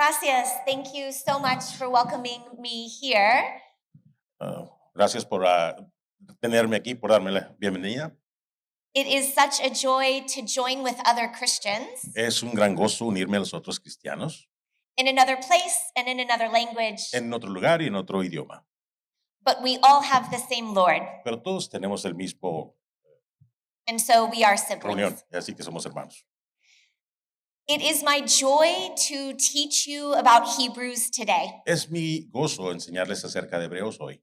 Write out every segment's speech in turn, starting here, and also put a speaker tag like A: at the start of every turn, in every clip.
A: Gracias. Thank you so much for welcoming me here.
B: Gracias por tenerme aquí, por darme la bienvenida.
A: It is such a joy to join with other Christians
B: Es un gran gozo unirme a los otros cristianos
A: in another place and in another language,
B: en otro lugar y en otro idioma.
A: but we all have the same Lord,
B: Pero todos tenemos el mismo
A: and so we are
B: reunión,
A: siblings.
B: así que somos hermanos.
A: It is my joy to teach you about Hebrews today.
B: Es mi gozo enseñarles acerca de Hebreos hoy.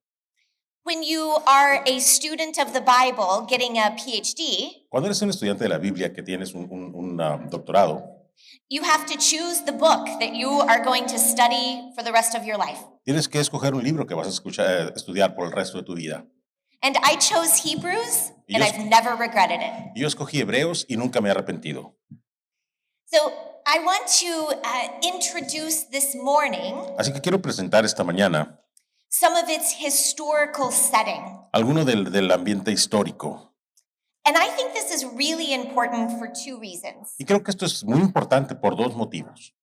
A: When you are a student of the Bible getting a PhD,
B: Cuando eres un estudiante de la Biblia que tienes un doctorado,
A: you have to choose the book that you are going to study for the rest of your life.
B: tienes que escoger un libro que vas a estudiar por el resto de tu vida.
A: And I chose Hebrews, and
B: Yes.
A: I've never regretted it.
B: Y yo escogí Hebreos y nunca me he arrepentido.
A: So I want to introduce this morning
B: Así que quiero presentar esta mañana
A: some of its historical setting.
B: alguno del ambiente histórico.
A: And I think this is really important for two reasons.
B: Y creo que esto es muy importante por dos motivos.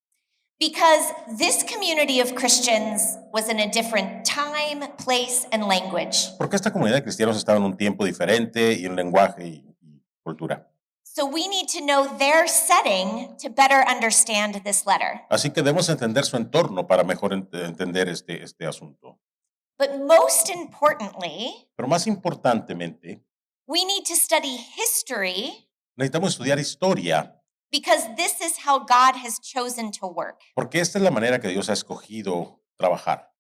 A: Because this community of Christians was in a different time, place, and language.
B: Porque esta comunidad de cristianos estaba en un tiempo diferente y un lenguaje y cultura.
A: So we need to know their setting to better understand this letter.
B: Así que debemos entender su entorno para mejor entender este asunto.
A: But most importantly,
B: Pero más importantemente,
A: we need to study history
B: necesitamos estudiar historia,
A: because this is how God has chosen to work.
B: porque esta es la manera que Dios ha escogido trabajar.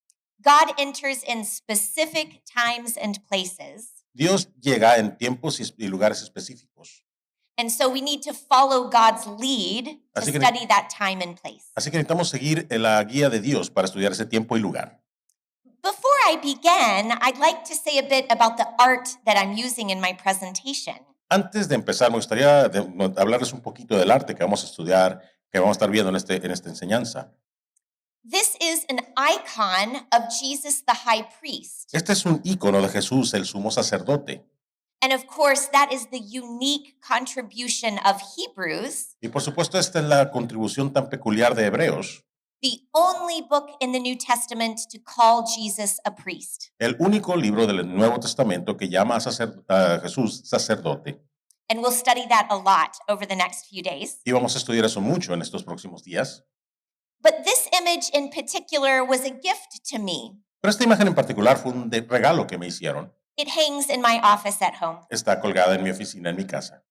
A: God enters in specific times and places.
B: Dios llega en tiempos y lugares específicos.
A: And so we need to follow God's lead to
B: Así que-
A: study that time and place.
B: Así que necesitamos seguir la guía de Dios para estudiar ese tiempo y lugar.
A: Before I begin, I'd like to say a bit about the art that I'm using in my presentation.
B: Antes de empezar, me gustaría hablarles un poquito del arte que vamos a estudiar, que vamos a estar viendo en esta enseñanza.
A: This is an icon of Jesus the high priest.
B: Este es un ícono de Jesús, el sumo sacerdote.
A: And of course, that is the unique contribution of Hebrews,
B: Y por supuesto, esta es la contribución tan peculiar de Hebreos,
A: the only book in the New Testament to call Jesus a priest.
B: el único libro del Nuevo Testamento que llama a Jesús sacerdote.
A: And we'll study that a lot over the next few days.
B: Y vamos a estudiar eso mucho en estos próximos días.
A: But this image in particular was a gift to me.
B: Pero esta imagen en particular fue un regalo que me hicieron.
A: It hangs in my office at home.
B: Está colgada en mi oficina, en mi casa.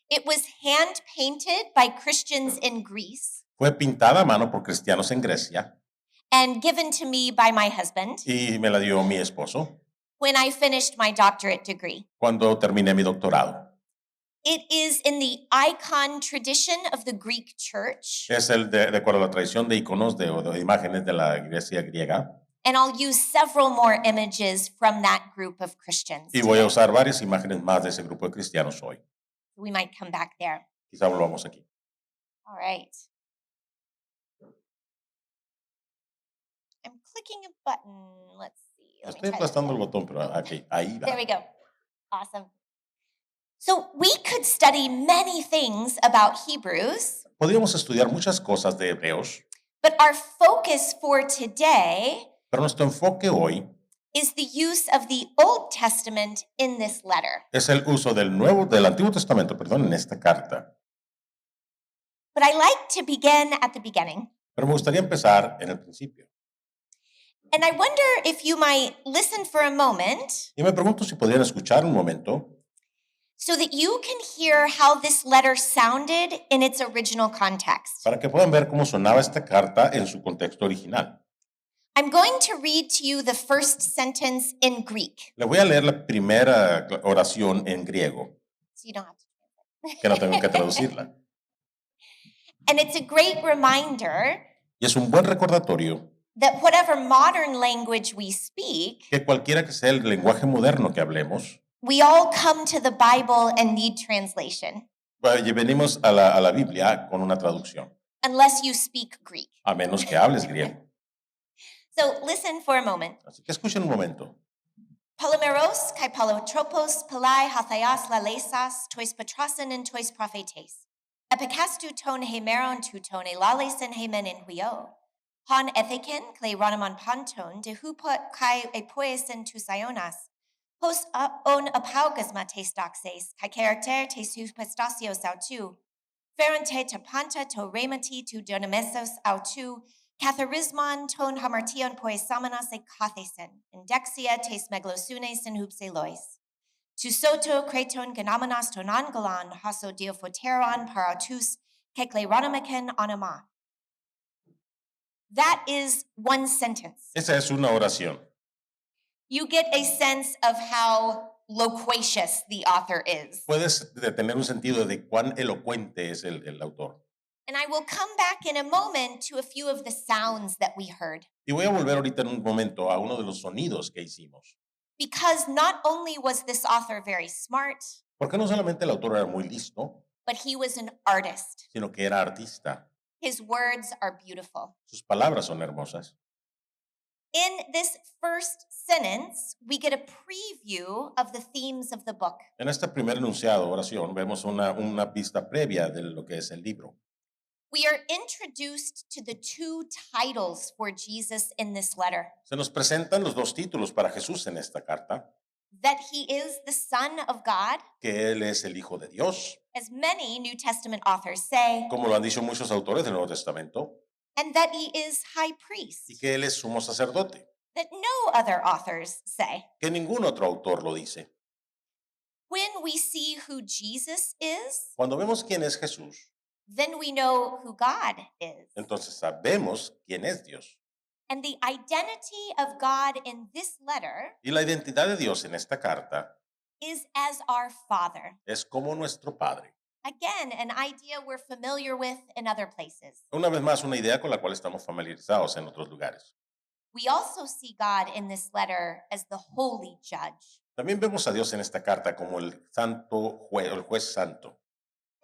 A: It was hand painted by Christians in Greece
B: Fue pintada a mano por cristianos en Grecia
A: and given to me by my husband
B: y me la dio mi esposo
A: when I finished my doctorate degree.
B: cuando terminé mi doctorado.
A: It is in the icon tradition of the Greek church,
B: Es de acuerdo a la tradición de iconos o de imágenes de la iglesia griega.
A: and I'll use several more images from that group of Christians.
B: Y voy a
A: today.
B: usar varias imágenes más de ese grupo de cristianos hoy.
A: We might come back there.
B: Quizá volvamos aquí.
A: All right. I'm clicking a button. Let's see. Let me
B: Estoy
A: try this
B: aplastando el
A: again.
B: botón, pero aquí, ahí va.
A: There we go. Awesome. So we could study many things about Hebrews,
B: Podríamos estudiar muchas cosas de Hebreos,
A: but our focus for today
B: pero nuestro enfoque hoy
A: is the use of the Old Testament in this letter.
B: es el uso del Antiguo Testamento, perdón, en esta carta.
A: But I like to begin at the beginning.
B: Pero me gustaría empezar en el principio.
A: And I wonder if you might listen for a moment
B: Y me pregunto si podrían escuchar un momento
A: so that you can hear how this letter sounded in its original context.
B: para que puedan ver cómo sonaba esta carta en su contexto original.
A: I'm going to read to you the first sentence in Greek,
B: Le voy a leer la primera oración en griego,
A: so you don't have to.
B: que no tengo que traducirla.
A: And it's a great reminder
B: Y es un buen recordatorio
A: that whatever modern language we speak,
B: que cualquiera que sea el lenguaje moderno que hablemos,
A: we all come to the Bible and need translation,
B: venimos a la Biblia con una traducción,
A: unless you speak Greek.
B: a menos que hables griego.
A: So listen for a moment.
B: Así que escuchen un momento.
A: Polymeros kai polotropos pelai hathaias lalesas tois patrasen en tois prophetes. Epikastu ton hemeron tu ton elalesin hemen in huio. Han etheken clay ronamon panton de hupot kai epoesen tu sionas. Hos on apaugasma te stoxes, kai character te supestasios autu. Ferente te panta to remati tu donamesos autu. Catharismon ton hamartion poesamenas e kathesen. Indexia tes meglosunes in hupselois. Tu soto creton ganamenas ton angalan haso diophoteron parautus kekle ronameken anama. That is one sentence.
B: Esa es una oración.
A: You get a sense of how loquacious the author is.
B: Puedes tener un sentido de cuán elocuente es el autor.
A: And I will come back in a moment to a few of the sounds that we heard.
B: Y voy a volver ahorita en un momento a uno de los sonidos que hicimos.
A: Because not only was this author very smart,
B: Porque no solamente el autor era muy listo,
A: but he was an artist.
B: sino que era artista.
A: His words are beautiful.
B: Sus palabras son hermosas.
A: In this first sentence, we get a preview of the themes of the book.
B: En este primer enunciado, oración, vemos una pista previa de lo que es el libro.
A: We are introduced to the two titles for Jesus in this letter.
B: Se nos presentan los dos títulos para Jesús en esta carta,
A: That he is the Son of God,
B: que Él es el Hijo de Dios,
A: as many New Testament authors say,
B: como lo han dicho muchos autores del Nuevo Testamento,
A: and that he is high priest,
B: y que Él es sumo sacerdote,
A: that no other authors say.
B: que ningún otro autor lo dice.
A: When we see who Jesus is,
B: Cuando vemos quién es Jesús,
A: then we know who God is.
B: entonces sabemos quién es Dios.
A: And the identity of God in this letter
B: Y la identidad de Dios en esta carta
A: is as our Father.
B: es como nuestro Padre.
A: Again, an idea we're familiar with in other places.
B: Una vez más, una idea con la cual estamos familiarizados en otros lugares.
A: We also see God in this letter as the holy judge.
B: También vemos a Dios en esta carta como el el juez santo.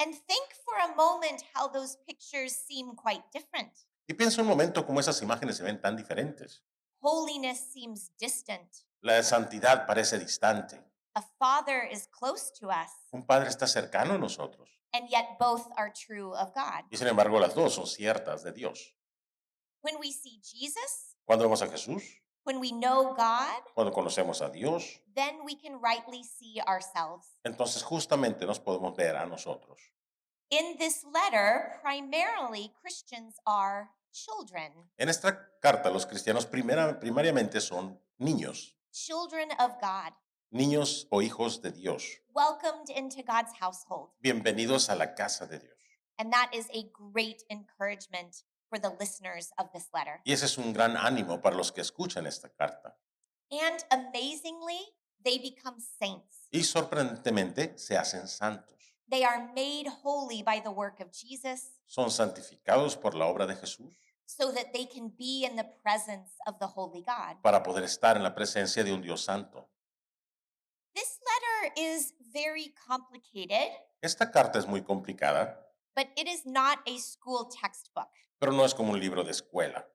A: And think for a moment how those pictures seem quite different.
B: Y pienso un momento cómo esas imágenes se ven tan diferentes.
A: Holiness seems distant.
B: La santidad parece distante.
A: A father is close to us,
B: Un Padre está cercano a nosotros.
A: and yet both are true of God.
B: Y sin embargo, las dos son ciertas de Dios.
A: When we see Jesus,
B: Cuando vemos a Jesús,
A: when we know God,
B: cuando conocemos a Dios,
A: then we can rightly see ourselves.
B: entonces justamente nos podemos ver a nosotros.
A: In this letter, primarily Christians are children,
B: En esta carta, los cristianos primariamente son niños,
A: children of God,
B: niños o hijos de Dios,
A: welcomed into God's household.
B: bienvenidos a la casa de Dios.
A: And that is a great encouragement for the listeners of this letter.
B: Y ese es un gran ánimo para los que escuchan esta carta.
A: And amazingly, they become saints.
B: Y sorprendentemente se hacen santos.
A: They are made holy by the work of Jesus
B: Son santificados por la obra de Jesús
A: so that they can be in the presence of the holy God.
B: para poder estar en la presencia de un Dios santo.
A: This letter is very complicated,
B: Esta carta es muy complicada,
A: but it is not a school textbook.
B: pero no es como un libro de escuela.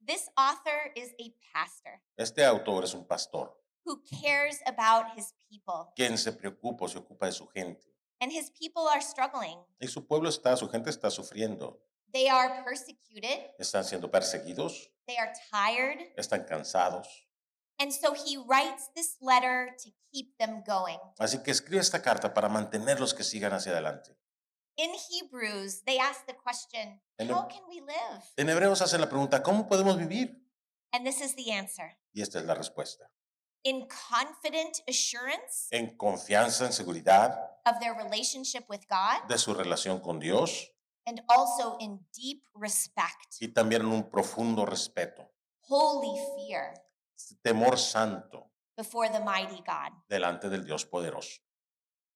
A: This author is a pastor
B: Este autor es un pastor,
A: who cares about his people,
B: quien se preocupa o se ocupa de su gente.
A: and his people are struggling.
B: Y su gente está sufriendo.
A: They are persecuted,
B: Están siendo perseguidos,
A: they are tired,
B: están cansados.
A: and so he writes this letter to keep them going.
B: Así que escribe esta carta para mantenerlos que sigan hacia adelante.
A: In Hebrews, they ask the question,
B: En
A: how
B: el-
A: can we live?
B: En Hebreos hacen la pregunta, ¿cómo podemos vivir?
A: And this is the answer.
B: Y esta es la respuesta.
A: In confident assurance
B: En confianza, en seguridad
A: of their relationship with God,
B: de su relación con Dios
A: and also in deep respect,
B: y también en un profundo respeto,
A: holy fear
B: temor santo
A: before the mighty God.
B: delante del Dios poderoso.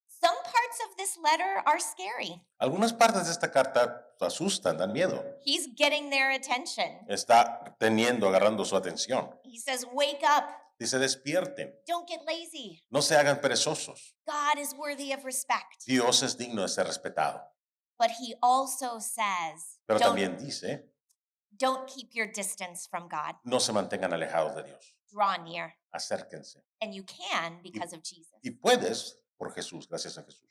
A: Some parts of this letter are scary.
B: Algunas partes de esta carta asustan, dan miedo.
A: He's getting their attention.
B: Está agarrando su atención.
A: He says, wake up,
B: Dice, despierten,
A: don't get lazy.
B: no se hagan perezosos.
A: God is worthy of respect.
B: Dios es digno de ser respetado.
A: But he also says,
B: Pero
A: don't,
B: también dice,
A: don't keep your distance from God.
B: no se mantengan alejados de Dios.
A: Draw near.
B: Acérquense.
A: And you can because of Jesus.
B: Y puedes por Jesús, gracias a Jesús.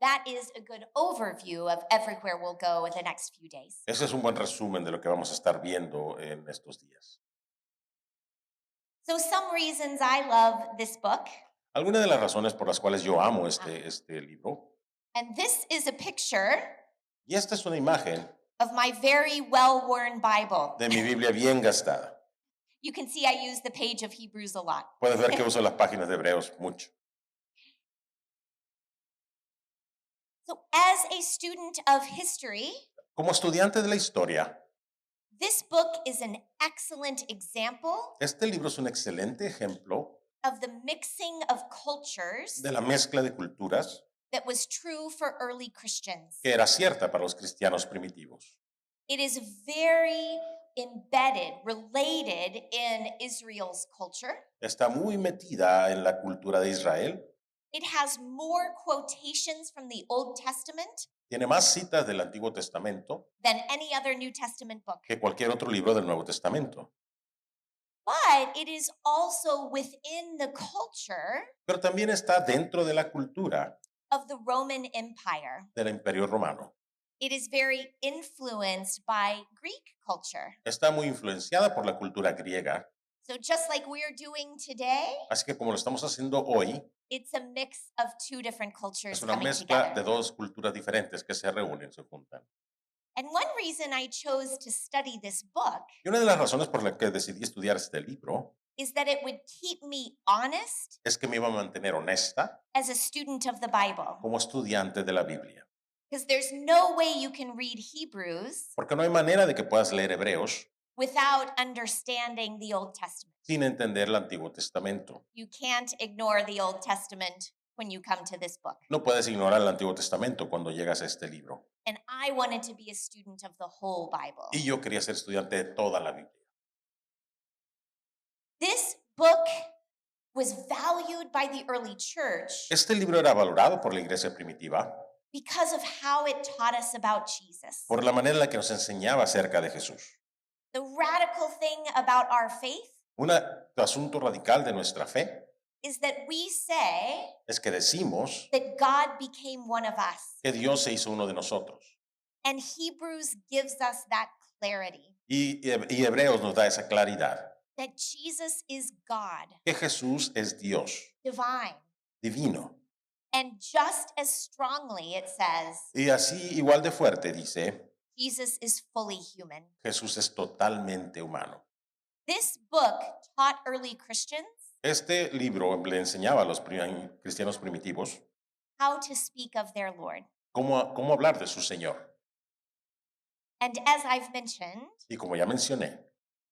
A: that is a good overview of everywhere we'll go in the next few days.
B: Ese es un buen resumen de lo que vamos a estar viendo en estos días.
A: So some reasons I love this book,
B: Algunas de las razones por las cuales yo amo este libro,
A: and this is a picture
B: y esta es una imagen
A: of my very well-worn Bible.
B: de mi Biblia bien gastada.
A: You can see I use the page of Hebrews a lot.
B: Puedes ver que uso las páginas de Hebreos mucho.
A: So as a student of history,
B: Como estudiante de la historia,
A: this book is an excellent example
B: este libro es un excelente ejemplo
A: of the mixing of cultures
B: de la mezcla de culturas
A: that was true for early Christians.
B: que era cierta para los cristianos primitivos.
A: It is very embedded, related in Israel's culture.
B: Está muy metida en la cultura de Israel.
A: It has more quotations from the Old Testament
B: Tiene más citas del Antiguo Testamento
A: than any other New Testament book.
B: que cualquier otro libro del Nuevo Testamento.
A: But it is also within the culture
B: Pero también está dentro de la cultura
A: of the Roman Empire.
B: del Imperio Romano.
A: It is very influenced by Greek culture.
B: Está muy influenciada por la cultura griega.
A: So just like we're doing today,
B: Así que como lo estamos haciendo hoy,
A: it's a mix of two different cultures
B: es una
A: coming
B: mezcla de
A: together.
B: dos culturas diferentes que se reúnen, se juntan.
A: And one reason I chose to study this book
B: Y una de las razones por las que decidí estudiar este libro
A: is that it would keep me honest
B: es que me iba a mantener honesta
A: as a student of the Bible.
B: como estudiante de la Biblia.
A: Because there's no way you can read Hebrews
B: Porque no hay manera de que puedas leer Hebreos
A: without understanding the Old Testament.
B: sin entender el Antiguo Testamento.
A: You can't ignore the Old Testament when you come to this book.
B: No puedes ignorar el Antiguo Testamento cuando llegas a este libro.
A: And I wanted to be a student of the whole Bible.
B: Y yo quería ser estudiante de toda la Biblia.
A: This book was valued by the early church
B: Este libro era valorado por la iglesia primitiva
A: because of how it taught us about Jesus.
B: por la manera en la que nos enseñaba acerca de Jesús.
A: The radical thing about our faith
B: Un asunto radical de nuestra fe
A: is that we say
B: es que decimos
A: that God became one of us.
B: que Dios se hizo uno de nosotros.
A: And Hebrews gives us that clarity
B: Y Hebreos nos da esa claridad,
A: that Jesus is God,
B: que Jesús es Dios,
A: divine.
B: divino.
A: And just as strongly it says,
B: Y así, igual de fuerte, dice,
A: Jesus is fully human.
B: Jesús es totalmente humano.
A: This book taught early Christians
B: Este libro le enseñaba a los cristianos primitivos
A: how to speak of their Lord.
B: cómo hablar de su Señor.
A: And as I've mentioned,
B: Y como ya mencioné,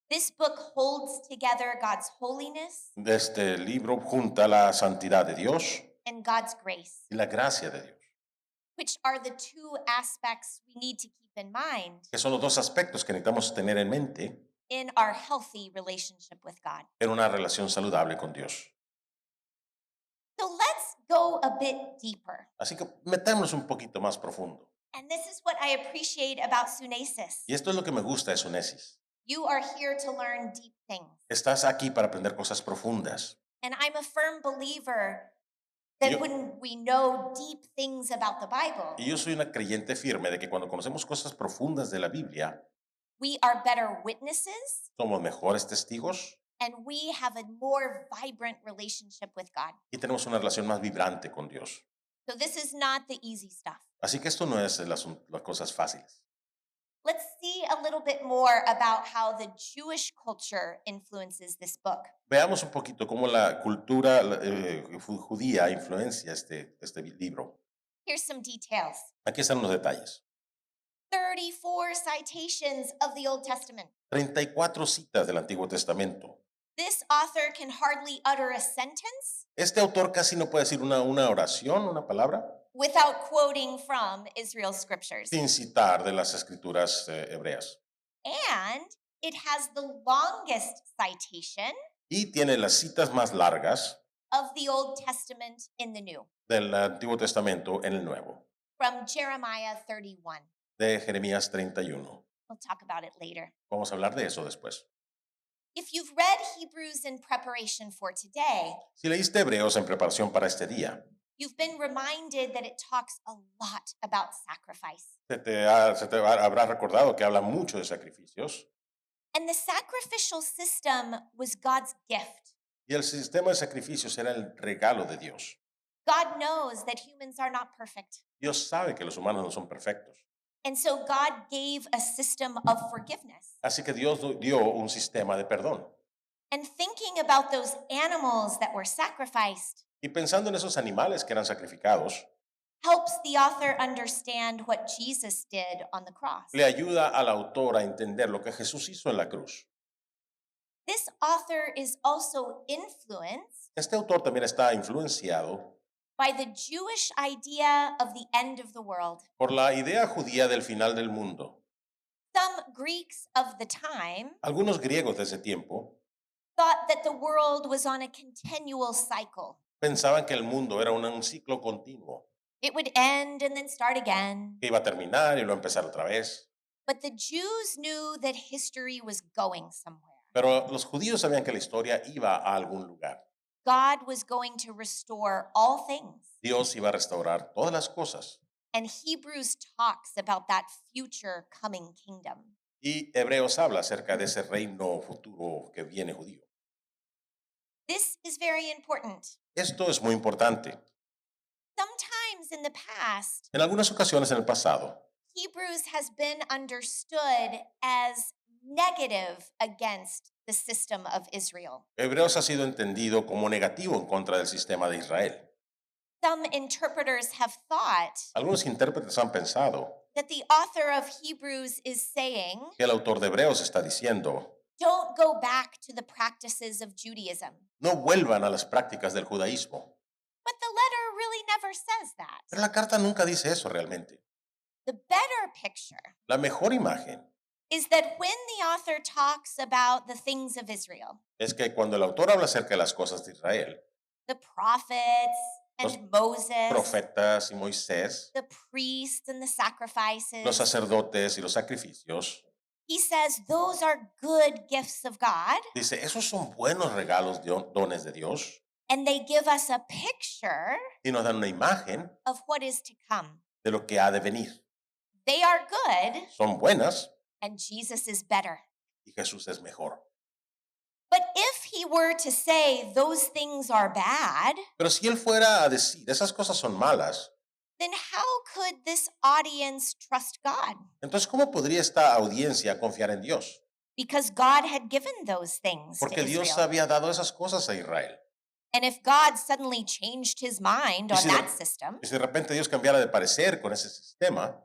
A: this book holds together God's holiness
B: este libro junta la santidad de Dios
A: and God's grace,
B: y la gracia de Dios,
A: which are the two aspects we need to keep in mind
B: que son los dos aspectos que necesitamos tener en mente
A: in our healthy relationship with God.
B: en una relación saludable con Dios.
A: So let's go a bit deeper.
B: Así que metámonos un poquito más profundo.
A: And this is what I appreciate about Sunesis.
B: Y esto es lo que me gusta de Sunesis.
A: You are here to learn deep things.
B: Estás aquí para aprender cosas profundas.
A: And I'm a firm believer that
B: Yo-
A: when we know deep things about the Bible,
B: Y yo soy una creyente firme de que cuando conocemos cosas profundas de la Biblia,
A: we are better witnesses
B: somos mejores testigos
A: and we have a more vibrant relationship with God.
B: y tenemos una relación más vibrante con Dios.
A: So this is not the easy stuff.
B: Así que esto no es las cosas fáciles.
A: Let's see a little bit more about how the Jewish culture influences this book.
B: Veamos un poquito cómo la cultura judía influencia este libro.
A: Here's some details.
B: Aquí están los detalles.
A: 34 citations of the Old Testament.
B: 34 citas del Antiguo Testamento.
A: This author can hardly utter a sentence
B: Este autor casi no puede decir una oración, una palabra,
A: without quoting from Israel's scriptures.
B: sin citar de las escrituras hebreas.
A: And it has the longest citation
B: Y tiene las citas más largas
A: of the Old Testament in the New,
B: del Antiguo Testamento en el Nuevo,
A: from Jeremiah 31.
B: de Jeremías 31.
A: We'll talk about it later.
B: Vamos a hablar de eso después.
A: If you've read Hebrews in preparation for today,
B: Si leíste Hebreos en preparación para este día,
A: You've been reminded that it talks a lot about sacrifice.
B: Habrá recordado que habla mucho de sacrificios.
A: And the sacrificial system was God's gift.
B: Y el sistema de sacrificios era el regalo de Dios.
A: God knows that humans are not perfect.
B: Dios sabe que los humanos no son perfectos.
A: And so God gave a system of forgiveness.
B: Así que Dios dio un sistema de perdón.
A: And thinking about those animals that were sacrificed
B: Y pensando en esos animales que eran sacrificados,
A: helps the author understand what Jesus did on the cross.
B: le ayuda al autor a entender lo que Jesús hizo en la cruz.
A: This author is also influenced
B: Este autor también está influenciado
A: by the Jewish idea of the end of the world.
B: por la idea judía del final del mundo.
A: Some Greeks of the time
B: Algunos griegos de ese tiempo
A: thought that the world was on a continual cycle.
B: pensaban que el mundo era un ciclo continuo,
A: It would end and then start again.
B: que iba a terminar y luego empezar otra vez.
A: But the Jews knew that history was going somewhere.
B: Pero los judíos sabían que la historia iba a algún lugar.
A: God was going to restore all things.
B: Dios iba a restaurar todas las cosas.
A: And Hebrews talks about that future coming kingdom.
B: Y Hebreos habla acerca de ese reino futuro que viene judío.
A: This is very important.
B: Esto es muy importante.
A: Sometimes in the past,
B: En algunas ocasiones en el pasado,
A: Hebrews has been understood as negative against the system of Israel.
B: Hebreos ha sido entendido como negativo en contra del sistema de Israel.
A: Some interpreters have thought
B: Algunos intérpretes han pensado
A: that the author of Hebrews is saying,
B: que el autor de Hebreos está diciendo,
A: don't go back to the practices of Judaism.
B: no vuelvan a las prácticas del judaísmo.
A: But the letter really never says that.
B: Pero la carta nunca dice eso realmente.
A: The better picture
B: La mejor imagen
A: is that when the author talks about the things of Israel,
B: es que cuando el autor habla acerca de las cosas de Israel,
A: the prophets
B: Los
A: and Moses,
B: profetas y Moisés,
A: the priests and the sacrifices,
B: los sacerdotes y los sacrificios,
A: he says those are good gifts of God,
B: dice, esos son buenos regalos, dones de Dios,
A: and they give us a picture
B: y nos dan una imagen
A: of what is to come.
B: de lo que ha de venir.
A: They are good,
B: Son buenas
A: and Jesus is better.
B: y Jesús es mejor.
A: But if he were to say those things are bad,
B: Pero si él fuera a decir, esas cosas son malas,
A: then how could this audience trust God?
B: entonces ¿cómo podría esta audiencia confiar en Dios?
A: Because God had given those things to
B: Porque Dios
A: Israel.
B: había dado esas cosas a Israel.
A: And if God suddenly changed his mind
B: Y
A: on
B: si
A: that
B: de-
A: system,
B: Y si de repente Dios cambiara de parecer con ese sistema,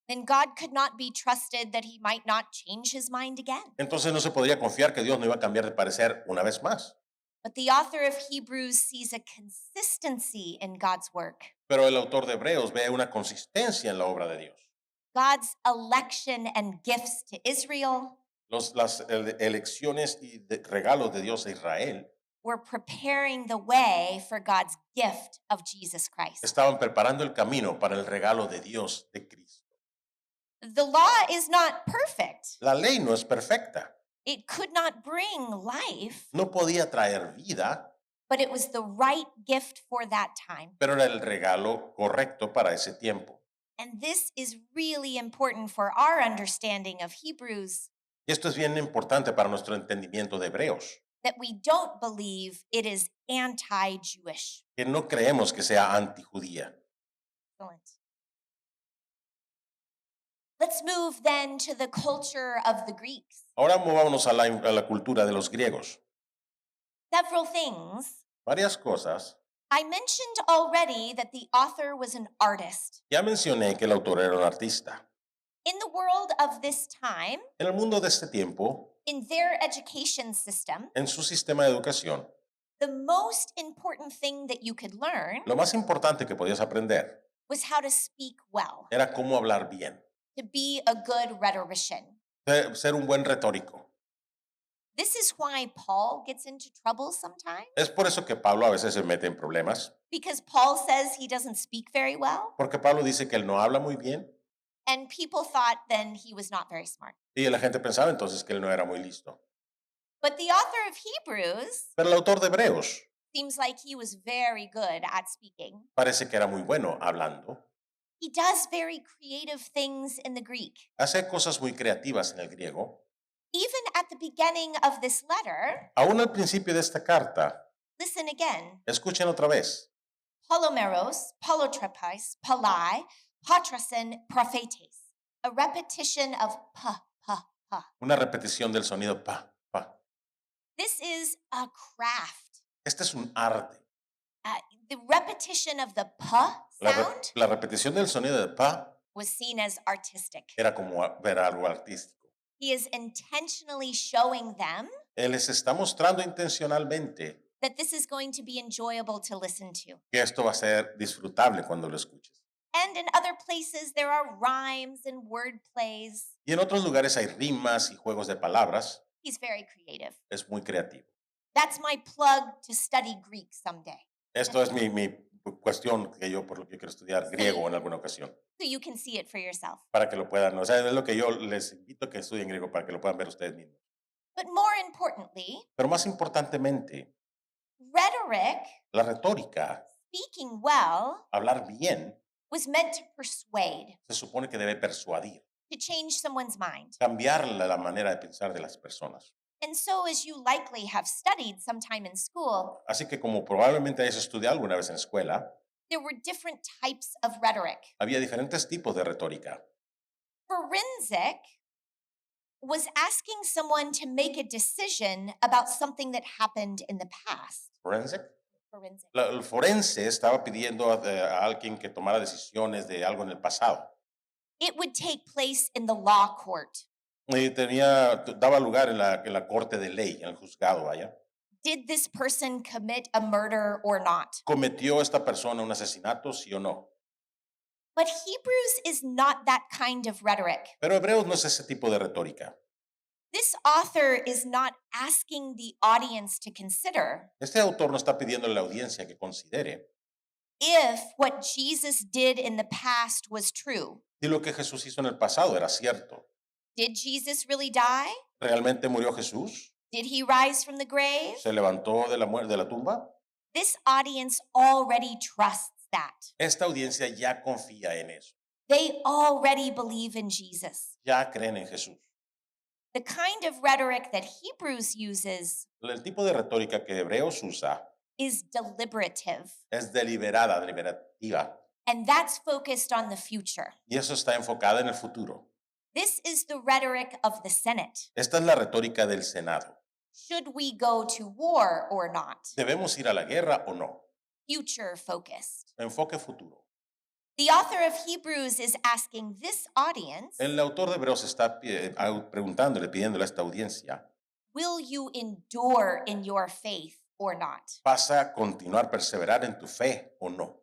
A: then God could not be trusted that he might not change his mind again.
B: entonces no se podría confiar que Dios no iba a cambiar de parecer una vez más.
A: But the author of Hebrews sees a consistency in God's work,
B: Pero el autor de Hebreos ve una consistencia en la obra de Dios.
A: God's election and gifts to Israel
B: Las elecciones y regalos de Dios a Israel
A: were preparing the way for God's gift of Jesus Christ.
B: estaban preparando el camino para el regalo de Dios de Cristo.
A: The law is not perfect.
B: La ley no es perfecta.
A: It could not bring life,
B: No podía traer vida,
A: but it was the right gift for that time.
B: pero era el regalo correcto para ese tiempo.
A: And this is really important for our understanding of Hebrews,
B: Y esto es bien importante para nuestro entendimiento de Hebreos,
A: that we don't believe it is anti-Jewish.
B: que no creemos que sea antijudía.
A: Excellent. Let's move then to the culture of the Greeks.
B: Ahora movámonos a la cultura de los griegos.
A: Several things.
B: Varias cosas.
A: I mentioned already that the author was an artist.
B: Ya mencioné que el autor era un artista.
A: In the world of this time,
B: En el mundo de este tiempo,
A: in their education system,
B: en su sistema de educación,
A: the most important thing that you could learn
B: lo más importante que podías aprender
A: was how to speak well,
B: era cómo hablar bien,
A: to be a good rhetorician.
B: ser un buen retórico.
A: This is why Paul gets into trouble sometimes,
B: Es por eso que Pablo a veces se mete en problemas,
A: because Paul says he doesn't speak very well,
B: porque Pablo dice que él no habla muy bien
A: and people thought then he was not very smart.
B: y la gente pensaba entonces que él no era muy listo.
A: But the author of Hebrews
B: Pero el autor de Hebreos
A: Seems like he was very good at speaking.
B: Parece que era muy bueno hablando.
A: He does very creative things in the Greek.
B: Hace cosas muy creativas en el griego.
A: Even at the beginning of this letter,
B: Aún al principio de esta carta,
A: listen again.
B: escuchen otra vez.
A: Polomeros, polotropais, polai, patrasen, prophetes. A repetition of pa, pa, pa.
B: Una repetición del sonido pa, pa.
A: This is a craft.
B: Este es un arte.
A: The repetition of the pa sound
B: La repetición del sonido de pa
A: was seen as artistic.
B: era como ver algo artístico.
A: He is intentionally showing them
B: Él les está mostrando intencionalmente
A: that this is going to be enjoyable to listen to.
B: que esto va a ser disfrutable cuando lo escuches.
A: And in other places, there are rhymes and word plays.
B: Y en otros lugares hay rimas y juegos de palabras.
A: He's very creative.
B: Es muy creativo.
A: That's my plug to study Greek someday.
B: Esto es mi cuestión que yo por lo que quiero estudiar griego en alguna ocasión.
A: So you can see it for yourself.
B: Para que lo puedan, o sea, es lo que yo les invito a que estudien griego para que lo puedan ver ustedes mismos.
A: But more importantly,
B: Pero más importantemente,
A: rhetoric,
B: la retórica,
A: speaking well,
B: hablar bien,
A: was meant to persuade,
B: se supone que debe persuadir,
A: to change someone's mind.
B: cambiar la manera de pensar de las personas.
A: And so, as you likely have studied sometime in school,
B: Así que como probablemente hayas estudiado alguna vez en escuela,
A: there were different types of rhetoric.
B: había diferentes tipos de retórica.
A: Forensic was asking someone to make a decision about something that happened in the past.
B: Forensic.
A: Forensic.
B: El forense estaba pidiendo a alguien que tomara decisiones de algo en el pasado.
A: It would take place in the law court.
B: Y daba lugar en la corte de ley, en el juzgado, vaya.
A: Did this person commit a murder or not?
B: ¿Cometió esta persona un asesinato, sí o no?
A: But Hebrews is not that kind of rhetoric.
B: Pero Hebreos no es ese tipo de retórica.
A: This author is not asking the audience to consider
B: Este autor no está pidiendo a la audiencia que considere
A: if what Jesus did in the past was true.
B: si lo que Jesús hizo en el pasado era cierto.
A: Did Jesus really die?
B: ¿Realmente murió Jesús?
A: Did he rise from the grave?
B: ¿Se levantó de la tumba?
A: This audience already trusts that.
B: Esta audiencia ya confía en eso.
A: They already believe in Jesus.
B: Ya creen en Jesús.
A: The kind of rhetoric that Hebrews uses
B: El tipo de retórica que Hebreos usa
A: is deliberative,
B: es deliberativa.
A: and that's focused on the future.
B: Y eso está enfocada en el futuro.
A: This is the rhetoric of the Senate.
B: Esta es la retórica del Senado.
A: Should we go to war or not?
B: ¿Debemos ir a la guerra o no?
A: Future focused.
B: Enfoque futuro.
A: The author of Hebrews is asking this audience,
B: El autor de Hebreos está preguntándole, pidiéndole a esta audiencia,
A: will you endure in your faith or not?
B: ¿vas a continuar, perseverar en tu fe o no?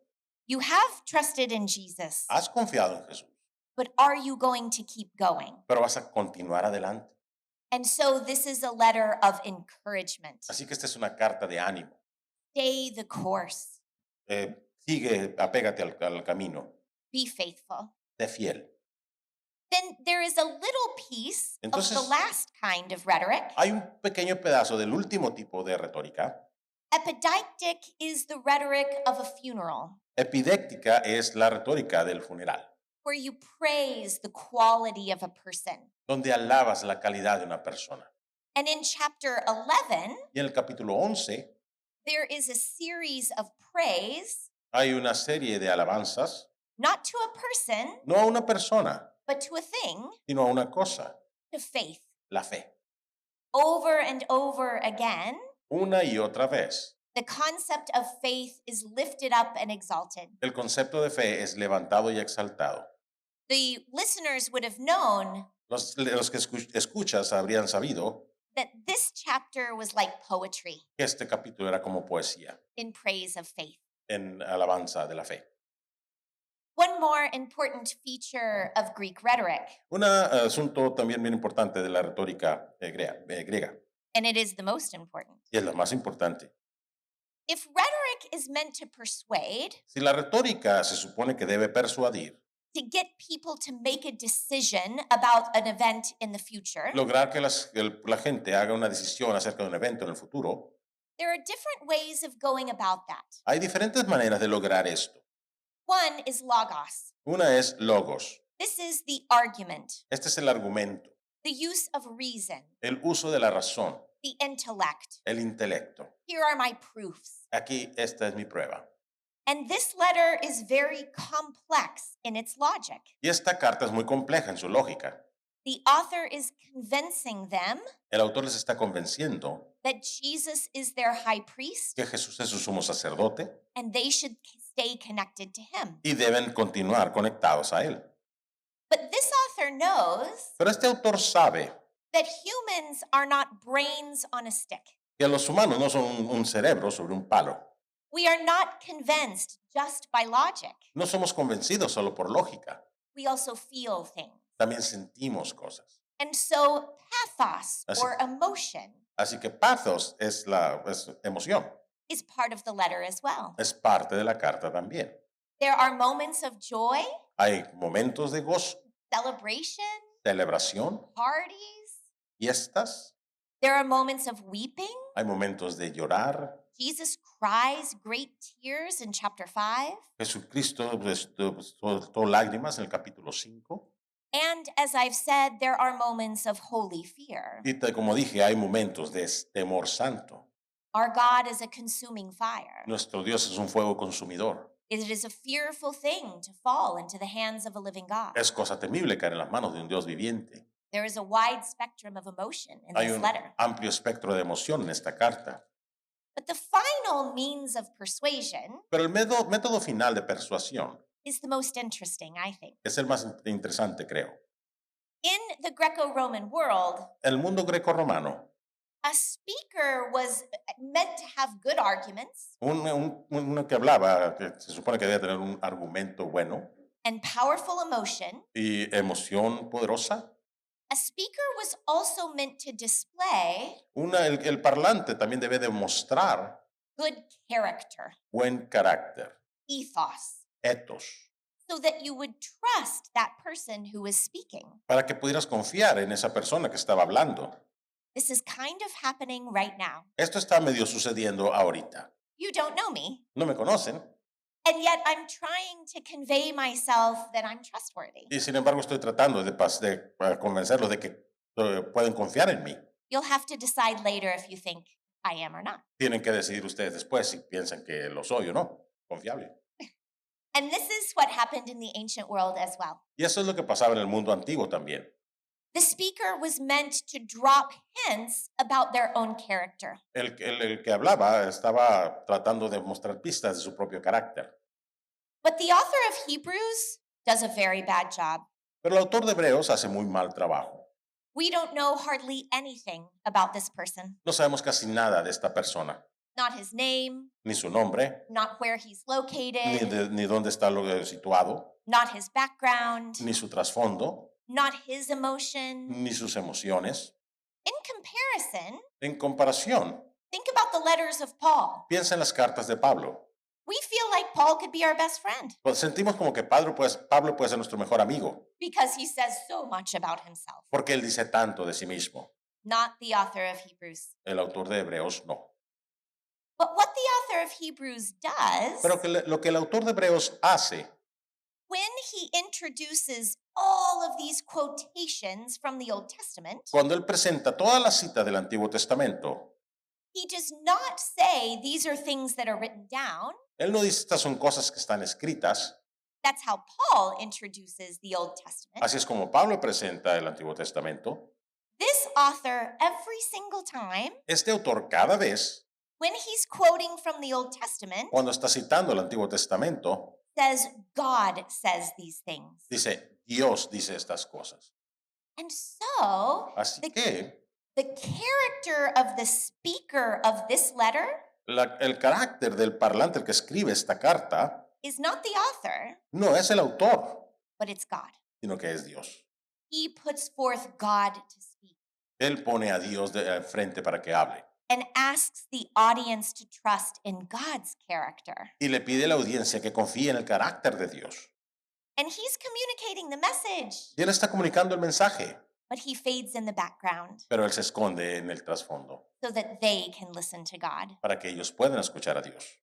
A: You have trusted in Jesus,
B: Has confiado en Jesús,
A: but are you going to keep going?
B: pero vas a continuar adelante.
A: And so this is a letter of encouragement.
B: Así que esta es una carta de ánimo.
A: Stay the course.
B: Sigue, apégate al camino,
A: Be faithful.
B: sé fiel.
A: Then there is a little piece of the
B: Entonces-
A: last kind of rhetoric.
B: Hay un pequeño pedazo del último tipo de retórica.
A: Epidictic is the rhetoric of a funeral,
B: Epidéctica es la retórica del funeral,
A: where you praise the quality of a person.
B: donde alabas la calidad de una persona.
A: And in chapter 11,
B: Y en el capítulo 11
A: there is a series of praise,
B: hay una serie de alabanzas,
A: not to a person,
B: no a una persona,
A: but to a thing,
B: sino a una cosa,
A: to faith.
B: la fe.
A: Over and over again,
B: Una y otra vez.
A: the concept of faith is lifted up and exalted.
B: El concepto de fe es levantado y exaltado.
A: The listeners would have known
B: Los que escuchas habrían sabido
A: that this chapter was like poetry
B: que este capítulo era como poesía,
A: in praise of faith.
B: en alabanza de la fe.
A: One more important feature of Greek rhetoric,
B: Un asunto también bien importante de la retórica griega,
A: and it is the most important.
B: y es la más importante.
A: If rhetoric is meant to persuade,
B: Si la retórica se supone que debe persuadir,
A: to get people to make a decision about an event in the future,
B: lograr que la gente haga una decisión acerca de un evento en el futuro,
A: There are different ways of going about that.
B: Hay diferentes maneras de lograr esto.
A: One is logos.
B: Una es logos.
A: This is the argument,
B: Este es el argumento,
A: the use of reason,
B: el uso de la razón,
A: the intellect.
B: el intelecto.
A: Here are my proofs.
B: Aquí esta es mi prueba.
A: And this letter is very complex in its logic.
B: Y esta carta es muy compleja en su lógica.
A: The author is convincing them
B: El autor les está convenciendo
A: that Jesus is their high priest
B: que Jesús es su sumo sacerdote
A: and they should stay connected to him.
B: y deben continuar conectados a él.
A: But this author knows
B: Pero este autor sabe
A: that humans are not brains on a stick.
B: que los humanos no son un cerebro sobre un palo.
A: We are not convinced just by logic.
B: No somos convencidos solo por lógica.
A: We also feel things.
B: También sentimos cosas.
A: And so pathos
B: Así-
A: or emotion
B: Así que pathos es emoción.
A: is part of the letter as well.
B: Es parte de la carta también.
A: There are moments of joy,
B: Hay momentos de gozo,
A: celebration,
B: celebración,
A: parties.
B: fiestas.
A: There are moments of weeping.
B: Hay momentos de llorar.
A: Jesus cries great tears in chapter 5.
B: Jesucristo soltó lágrimas en el capítulo 5.
A: And as I've said, there are moments of holy fear.
B: Y como dije, hay momentos de temor santo.
A: Our God is a consuming fire.
B: Nuestro Dios es un fuego consumidor.
A: It is a fearful thing to fall into the hands of a living God.
B: Es cosa temible caer en las manos de un Dios viviente.
A: There is a wide spectrum of emotion in
B: Hay
A: this
B: un
A: letter.
B: amplio espectro de emoción en esta carta.
A: But the final means of persuasion
B: Pero el método final de persuasión
A: is the most interesting, I think.
B: es el más interesante, creo.
A: In the Greco-Roman world,
B: En el mundo greco-romano,
A: a speaker was meant to have good arguments
B: uno que hablaba, que se supone que debe tener un argumento bueno
A: and powerful emotion.
B: y emoción poderosa.
A: A speaker was also meant to display
B: El parlante también debe demostrar
A: good character,
B: buen carácter,
A: ethos,
B: ethos,
A: so that you would trust that person who is speaking.
B: para que pudieras confiar en esa persona que estaba hablando.
A: This is kind of happening right now.
B: Esto está medio sucediendo ahorita.
A: You don't know me,
B: No me conocen
A: and yet I'm trying to convey myself that I'm trustworthy.
B: y sin embargo estoy tratando de convencerlos de que pueden confiar en mí.
A: You'll have to decide later if you think I am or not.
B: Tienen que decidir ustedes después si piensan que lo soy o no. Confiable.
A: And this is what happened in the ancient world as well.
B: Y eso es lo que pasaba en el mundo antiguo también.
A: The speaker was meant to drop hints about their own character.
B: El que hablaba estaba tratando de mostrar pistas de su propio carácter.
A: But the author of Hebrews does a very bad job.
B: Pero el autor de Hebreos hace muy mal trabajo.
A: We don't know hardly anything about this person.
B: No sabemos casi nada de esta persona,
A: Not his name,
B: ni su nombre,
A: not where he's
B: ni,
A: located,
B: ni dónde está situado,
A: not his background,
B: ni su trasfondo,
A: not his emotion.
B: ni sus emociones.
A: In comparison,
B: En comparación,
A: think about the letters of Paul.
B: piensa en las cartas de Pablo.
A: We feel like Paul could be our best friend
B: Pues sentimos como que Pablo puede ser nuestro mejor amigo,
A: because he says so much about himself.
B: porque él dice tanto de sí mismo.
A: Not the author of Hebrews.
B: El autor de Hebreos no.
A: But what the author of Hebrews does
B: Pero lo que el autor de Hebreos hace
A: when he introduces all of these quotations from the Old Testament,
B: cuando él presenta toda la cita del Antiguo Testamento,
A: he does not say these are things that are written down.
B: él no dice estas son cosas que están escritas.
A: That's how Paul introduces the Old Testament.
B: Así es como Pablo presenta el Antiguo Testamento.
A: This author, every single time,
B: Este autor cada vez,
A: when he's quoting from the Old Testament,
B: cuando está citando el Antiguo Testamento,
A: says, God says these things.
B: dice, Dios dice estas cosas.
A: And so,
B: Así
A: the,
B: que
A: the character of the speaker of this letter
B: el carácter del parlante, el que escribe esta carta,
A: is not the author,
B: no es el autor,
A: but it's God.
B: sino que es Dios.
A: He puts forth God to speak
B: Él pone a Dios al frente para que hable
A: and asks the audience to trust in God's character.
B: y le pide a la audiencia que confíe en el carácter de Dios.
A: And he's communicating the message.
B: Y él está comunicando el mensaje.
A: but he fades in the background
B: pero él se esconde en el trasfondo
A: so that they can listen to God.
B: para que ellos puedan escuchar a Dios.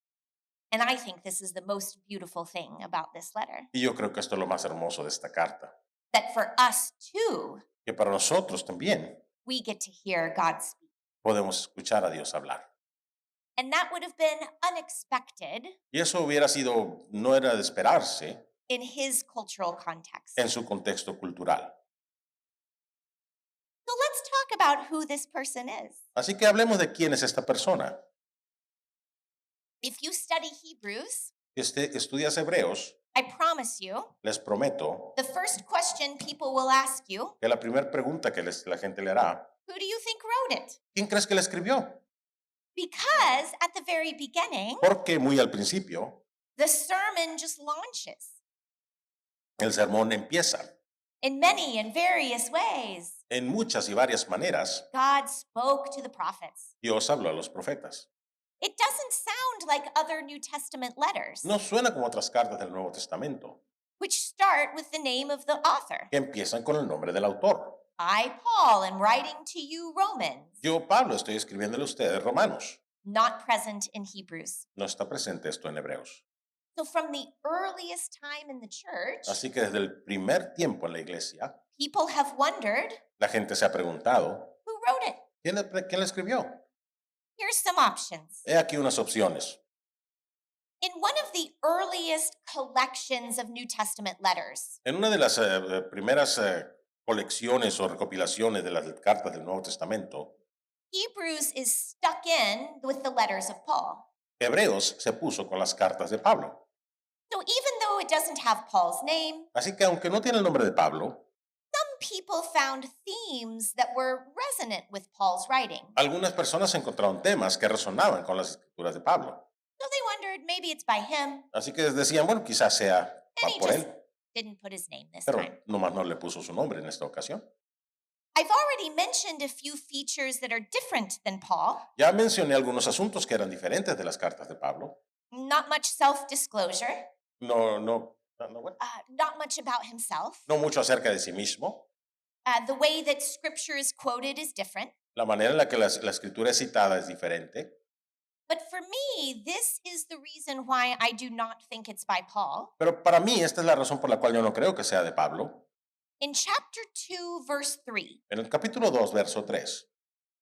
A: And I think this is the most beautiful thing about this letter,
B: Y yo creo que esto es lo más hermoso de esta carta,
A: that for us too,
B: que para nosotros también
A: we get to hear God speak.
B: podemos escuchar a Dios hablar.
A: And that would have been unexpected
B: Y eso hubiera sido, no era de esperarse
A: in his cultural context.
B: en su contexto cultural.
A: So let's talk about who this person is.
B: Así que hablemos de quién es esta persona.
A: If you study Hebrews,
B: Estudias Hebreos,
A: I promise you,
B: les prometo
A: the first question people will ask you,
B: que la primera pregunta que la gente le hará,
A: who do you think wrote it?
B: ¿quién crees que la escribió?
A: Because at the very beginning,
B: Porque muy al principio
A: the sermon just launches
B: el sermón empieza
A: in many and various ways.
B: en muchas y varias maneras.
A: God spoke to the prophets.
B: Dios habló a los profetas.
A: It doesn't sound like other New Testament letters,
B: No suena como otras cartas del Nuevo Testamento,
A: which start with the name of the author.
B: que empiezan con el nombre del autor.
A: I, Paul, am writing to you, Romans,
B: Yo, Pablo, estoy escribiéndole a ustedes Romanos.
A: not present in Hebrews.
B: No está presente esto en Hebreos.
A: So from the earliest time in the church,
B: Así que desde el primer tiempo en la iglesia,
A: people have wondered
B: la gente se ha preguntado,
A: who wrote it.
B: ¿quién la escribió?
A: Here's some options.
B: He aquí unas opciones.
A: In one of the earliest collections of New Testament letters,
B: En una de las primeras colecciones o recopilaciones de las cartas del Nuevo Testamento,
A: Hebrews is stuck in with the letters of Paul.
B: Hebreos se puso con las cartas de Pablo.
A: So even though it doesn't have Paul's name,
B: Así que aunque no tiene el nombre de Pablo,
A: some people found themes that were resonant with Paul's writing.
B: algunas personas encontraron temas que resonaban con las escrituras de Pablo.
A: So they wondered maybe it's by him,
B: Así que decían, bueno, quizás sea
A: and he
B: por
A: just
B: él,
A: didn't put his name this
B: pero
A: time.
B: nomás no le puso su nombre en esta ocasión.
A: I've already mentioned a few features that are different than Paul.
B: Ya mencioné algunos asuntos que eran diferentes de las cartas de Pablo.
A: Not much self-disclosure,
B: What?
A: not much about himself.
B: No mucho acerca de sí mismo.
A: The way that scripture is quoted is different.
B: La manera en la que la escritura es citada es diferente.
A: But for me, this is the reason why I do not think it's by Paul.
B: Pero para mí esta es la razón por la cual yo no creo que sea de Pablo.
A: In chapter 2, verse 3,
B: En el capítulo 2, verso 3,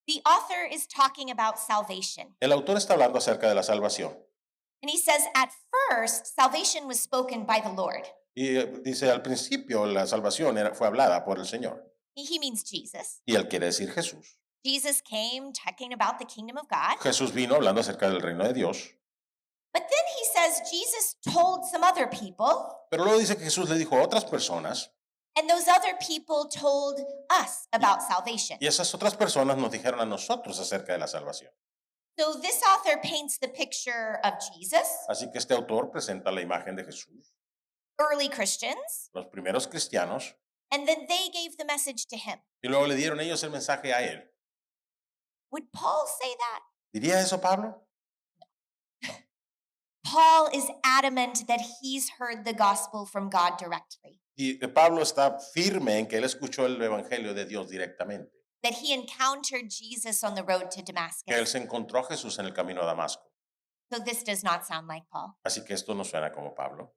A: the author is talking about salvation.
B: el autor está hablando acerca de la salvación.
A: And he says, at first, salvation was spoken by the Lord.
B: Y dice, al principio la salvación fue hablada por el Señor.
A: He means Jesus.
B: Y él quiere decir Jesús.
A: Jesus came talking about the kingdom of God.
B: Jesús vino hablando acerca del reino de Dios.
A: But then he says Jesus told some other people,
B: Pero luego dice que Jesús le dijo a otras personas,
A: and those other people told us about salvation.
B: y esas otras personas nos dijeron a nosotros acerca de la salvación.
A: So this author paints the picture of Jesus,
B: Así que este autor presenta la imagen de Jesús,
A: early Christians,
B: los primeros cristianos,
A: and then they gave the message to him.
B: y luego le dieron ellos el mensaje a él.
A: Would Paul say that?
B: ¿Diría eso Pablo?
A: Paul is adamant that he's heard the gospel from God directly,
B: Y Pablo está firme en que él escuchó el evangelio de Dios directamente,
A: that he encountered Jesus on the road to
B: que él
A: Damascus.
B: se encontró a Jesús en el camino a Damasco.
A: So this does not sound like Paul.
B: Así que esto no suena como Pablo.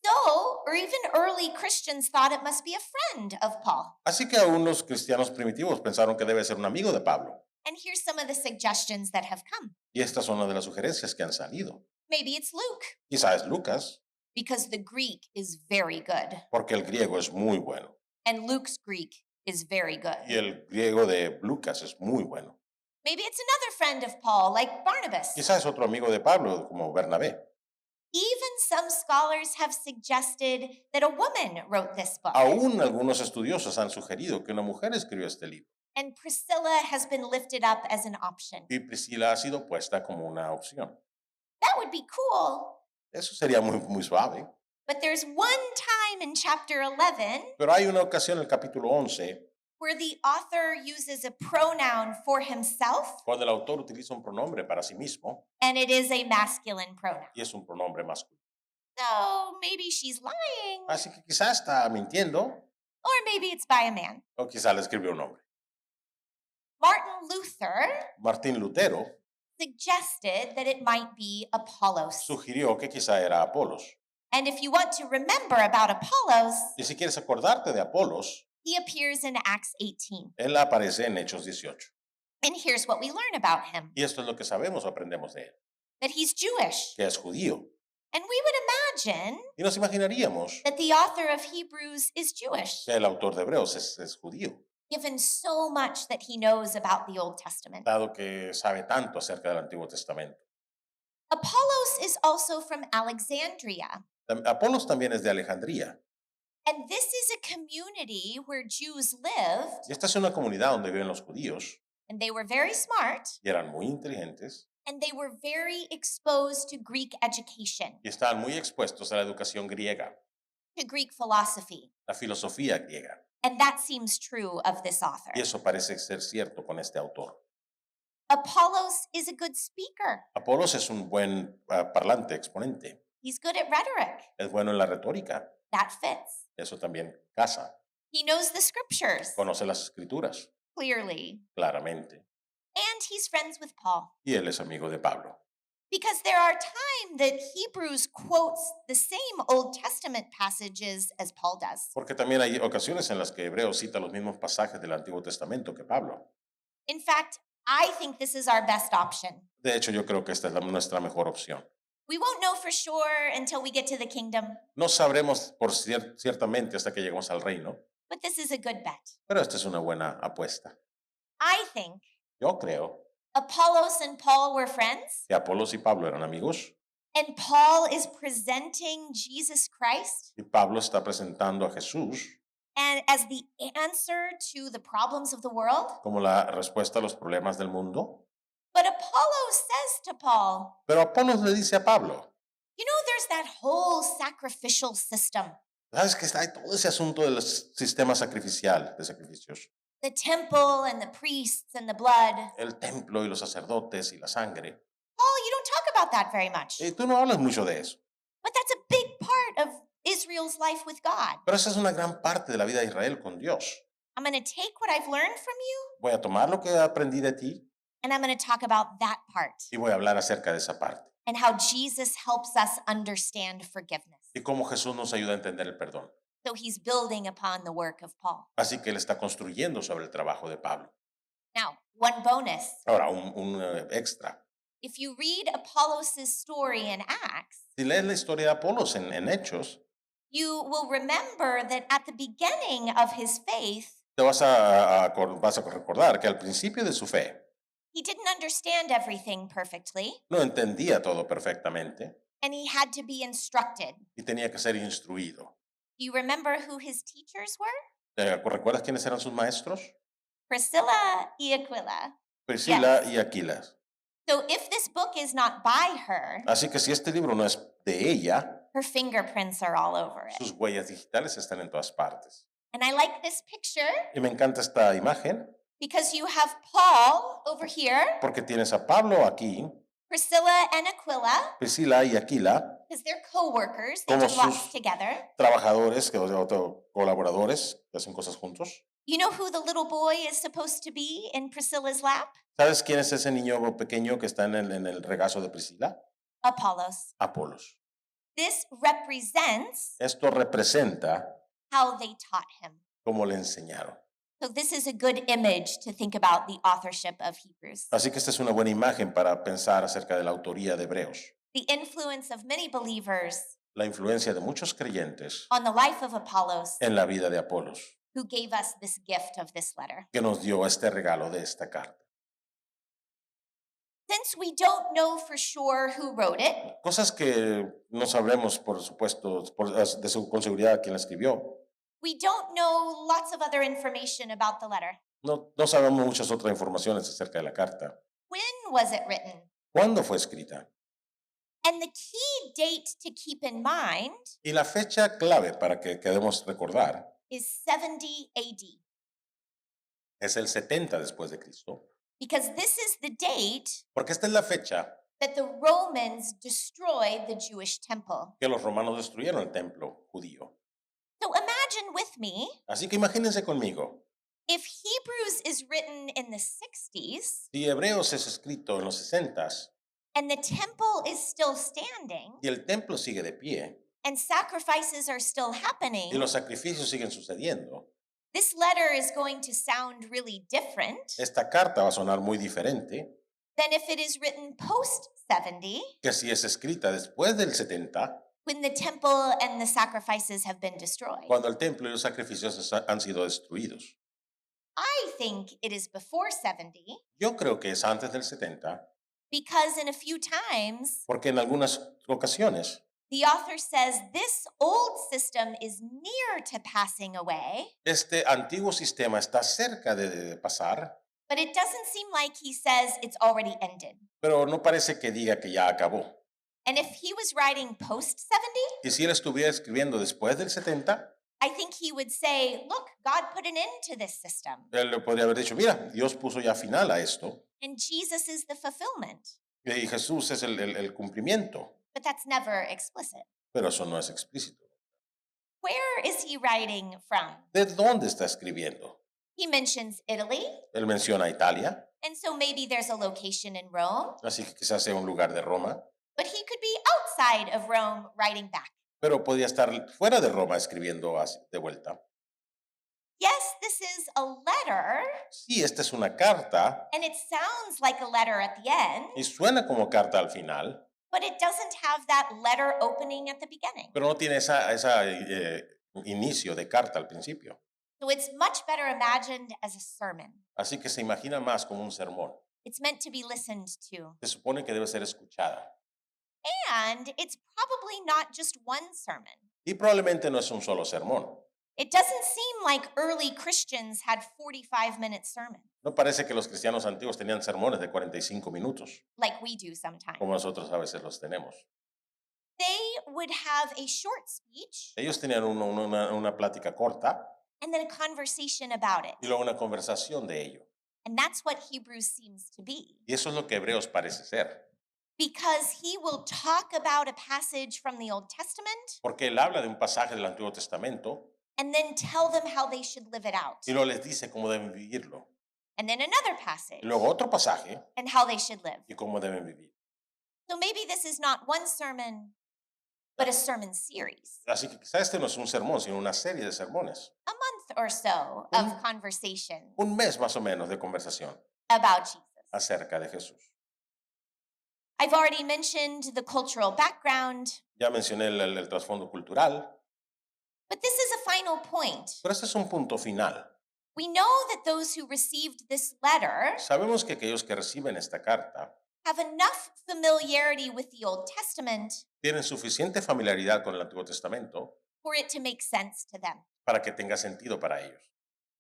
A: So, or even early Christians thought it must be a friend of Paul.
B: Así que aún los cristianos primitivos pensaron que debe ser un amigo de Pablo.
A: And here's some of the suggestions that have come.
B: Y estas son una de las sugerencias que han salido.
A: Maybe it's Luke,
B: Quizá es Lucas,
A: because the Greek is very good.
B: porque el griego es muy bueno.
A: And Luke's Greek is very
B: Y
A: good.
B: el griego de Lucas es muy bueno.
A: Maybe it's another friend of Paul, like Barnabas.
B: Quizá es otro amigo de Pablo, como Bernabé.
A: Even some scholars have suggested that a woman wrote this book.
B: Aún algunos estudiosos han sugerido que una mujer escribió este libro.
A: And Priscilla has been lifted up as an option.
B: Y Priscila ha sido puesta como una opción.
A: That would be cool.
B: Eso sería muy suave.
A: But there's one time in chapter 11
B: Pero hay una ocasión en el capítulo 11
A: where the author uses a pronoun for himself,
B: cuando el autor utiliza un pronombre para sí mismo
A: and it is a masculine pronoun.
B: y es un pronombre masculino.
A: So maybe she's lying,
B: Así que quizás está mintiendo
A: Or maybe it's by a man.
B: O quizá la escribió un hombre.
A: Martin Luther
B: Martín Lutero
A: suggested that it might be Apollos.
B: sugirió que quizá era Apolos.
A: And if you want to remember about Apollos,
B: Y si quieres acordarte de Apolos,
A: he appears in Acts 18.
B: él aparece en Hechos 18.
A: And here's what we learn about him,
B: Y esto es lo que sabemos o aprendemos de él,
A: that he's Jewish.
B: que es judío.
A: And we would imagine
B: Y nos imaginaríamos
A: that the author of Hebrews is Jewish,
B: que el autor de Hebreos es judío,
A: given so much that he knows about the Old Testament.
B: dado que sabe tanto acerca del Antiguo Testamento.
A: Apollos is also from Alexandria.
B: Apolos también es de Alejandría.
A: And this is a community where Jews lived,
B: Y esta es una comunidad donde viven los judíos
A: and they were very smart,
B: y eran muy inteligentes
A: and they were very exposed to Greek education,
B: y estaban muy expuestos a la educación griega,
A: to Greek philosophy.
B: la filosofía griega.
A: And that seems true of this author.
B: Y eso parece ser cierto con este autor.
A: Apollos is a good speaker.
B: Apolos es un buen parlante, exponente.
A: He's good at rhetoric.
B: Es bueno en la retórica.
A: That fits.
B: Eso también casa.
A: He knows the scriptures
B: Conoce las escrituras,
A: clearly.
B: claramente.
A: And he's friends with Paul.
B: Y él es amigo de Pablo.
A: Because there are times that Hebrews quotes the same Old Testament passages as Paul does.
B: Porque también hay ocasiones en las que Hebreos cita los mismos pasajes del Antiguo Testamento que Pablo.
A: In fact, I think this is our best option.
B: De hecho, yo creo que esta es nuestra mejor opción.
A: We won't know for sure until we get to the kingdom,
B: No sabremos ciertamente hasta que lleguemos al reino,
A: but this is a good bet.
B: pero esta es una buena apuesta.
A: I think
B: Yo creo
A: Apollos and Paul were friends,
B: que Apolos y Pablo eran amigos
A: and Paul is presenting Jesus Christ
B: y Pablo está presentando a Jesús
A: and as the answer to the problems of the world.
B: como la respuesta a los problemas del mundo.
A: But Apollos says to Paul,
B: Pero Apolos le dice a Pablo,
A: you know, there's that whole sacrificial system,
B: ¿sabes que hay todo ese asunto del sistema sacrificial, de sacrificios?
A: the temple and the priests and the blood.
B: El templo y los sacerdotes y la sangre.
A: Paul, you don't talk about that very much.
B: Y tú no hablas mucho de eso.
A: But that's a big part of Israel's life with God.
B: Pero esa es una gran parte de la vida de Israel con Dios.
A: I'm going to take what I've learned from you
B: Voy a tomar lo que aprendí de ti
A: and I'm going to talk about that part
B: y voy a hablar acerca de esa parte.
A: and how Jesus helps us understand forgiveness.
B: Y cómo Jesús nos ayuda a entender el perdón.
A: So he's building upon the work of Paul.
B: Así que él está construyendo sobre el trabajo de Pablo.
A: Now, one bonus.
B: Ahora, un extra.
A: If you read Apollos' story in Acts,
B: Si lees la historia de Apolos en Hechos,
A: you will remember that at the beginning of his faith,
B: te vas a recordar que al principio de su fe
A: he didn't understand everything perfectly
B: no entendía todo perfectamente
A: and he had to be instructed.
B: y tenía que ser instruido.
A: Do you remember who his teachers were?
B: ¿Recuerdas quiénes eran sus maestros?
A: Priscilla y Aquila.
B: Priscila y Aquilas.
A: So if this book is not by her,
B: Así que si este libro no es de ella,
A: her fingerprints are all over it.
B: sus huellas digitales están en todas partes.
A: And I like this picture
B: Y me encanta esta imagen
A: because you have Paul over here,
B: porque tienes a Pablo aquí,
A: Priscilla and Aquila,
B: Priscila y Aquila,
A: because they're co-workers, they
B: Como
A: do lots
B: sus-
A: together.
B: trabajadores, colaboradores que hacen cosas juntos.
A: You know who the little boy is supposed to be in Priscilla's lap?
B: ¿Sabes quién es ese niño pequeño que está en el regazo de Priscila?
A: Apollos.
B: Apolos.
A: This represents
B: Esto representa
A: how they taught him.
B: cómo le enseñaron.
A: So this is a good image to think about the authorship of Hebrews.
B: Así que esta es una buena imagen para pensar acerca de la autoría de Hebreos.
A: The influence of many believers
B: La influencia de muchos creyentes
A: on the life of Apollos,
B: en la vida de Apolos,
A: who gave us this gift of this letter.
B: que nos dio este regalo de esta carta.
A: Since we don't know for sure who wrote it,
B: Cosas que no sabremos, por supuesto, con seguridad quién la escribió.
A: we don't know lots of other information about the letter.
B: No sabemos muchas otras informaciones acerca de la carta.
A: When was it written?
B: ¿Cuándo fue escrita?
A: And the key date to keep in mind
B: Y la fecha clave para que debemos recordar
A: is 70 AD,
B: es el 70 después de Cristo,
A: because this is the date
B: porque esta es la fecha
A: that the Romans destroyed the Jewish temple.
B: que los romanos destruyeron el templo judío.
A: So imagine imagine with me
B: Así que imagínense conmigo,
A: if Hebrews is written in the 60s
B: si Hebreos es escrito en los 60
A: and the temple is still standing
B: y el templo sigue de pie
A: and sacrifices are still
B: y
A: happening,
B: los sacrificios siguen sucediendo,
A: this letter is going to sound really different
B: esta carta va a sonar muy diferente
A: than if it is written post 70
B: que si es escrita después del 70,
A: when the temple and the sacrifices have been destroyed.
B: cuando el templo y los sacrificios han sido destruidos.
A: I think it is before 70
B: Yo creo que es antes del 70,
A: because in a few times
B: porque en algunas ocasiones
A: the author says this old system is near to passing away,
B: este antiguo sistema está cerca de pasar,
A: but it doesn't seem like he says it's already ended.
B: pero no parece que diga que ya acabó.
A: And if he was writing post 70,
B: Y si él estuviera escribiendo después del 70,
A: I think he would say, look, God put an end to this system,
B: él le podría haber dicho, mira, Dios puso ya final a esto,
A: and Jesus is the fulfillment.
B: y Jesús es el cumplimiento,
A: But that's never explicit.
B: pero eso no es explícito.
A: Where is he writing from?
B: ¿De dónde está escribiendo?
A: He mentions Italy,
B: Él menciona Italia,
A: and so maybe there's a location in Rome,
B: así que quizás sea un lugar de Roma,
A: but he could be outside of Rome writing back.
B: pero podía estar fuera de Roma escribiendo de vuelta.
A: Yes, this is a letter,
B: Sí, esta es una carta
A: and it sounds like a letter at the end,
B: y suena como carta al final,
A: but it doesn't have that letter opening at the beginning.
B: pero no tiene esa inicio de carta al principio.
A: So it's much better imagined as a sermon.
B: Así que se imagina más como un sermón.
A: It's meant to be listened to.
B: Se supone que debe ser escuchada.
A: And it's probably not just one sermon.
B: Y probablemente no es un solo sermón.
A: It doesn't seem like early Christians had 45-minute sermons
B: No parece que los cristianos antiguos tenían sermones de 45 minutos,
A: like we do sometimes.
B: como nosotros a veces los tenemos.
A: They would have a short speech
B: Ellos tenían una plática corta
A: and then a conversation about it.
B: y luego una conversación de ello.
A: And that's what Hebrews seems to be.
B: Y eso es lo que Hebreos parece ser.
A: Because he will talk about a passage from the Old Testament
B: Porque él habla de un pasaje del Antiguo Testamento
A: and then tell them how they should live it out.
B: y luego les dice cómo deben vivirlo.
A: And then another passage
B: Y luego otro pasaje
A: and how they should live.
B: y cómo deben vivir.
A: So maybe this is not one sermon, but a sermon series,
B: Así que quizá este no es un sermón, sino una serie de sermones.
A: a month or so of conversation
B: Un mes más o menos de conversación
A: about Jesus.
B: acerca de Jesús.
A: I've already mentioned the cultural background,
B: Ya mencioné el trasfondo cultural,
A: but this is a final point.
B: pero este es un punto final.
A: We know that those who received this letter
B: Sabemos que aquellos que reciben esta carta
A: have enough familiarity with the Old Testament
B: tienen suficiente familiaridad con el Antiguo Testamento
A: for it to make sense to them.
B: para que tenga sentido para ellos.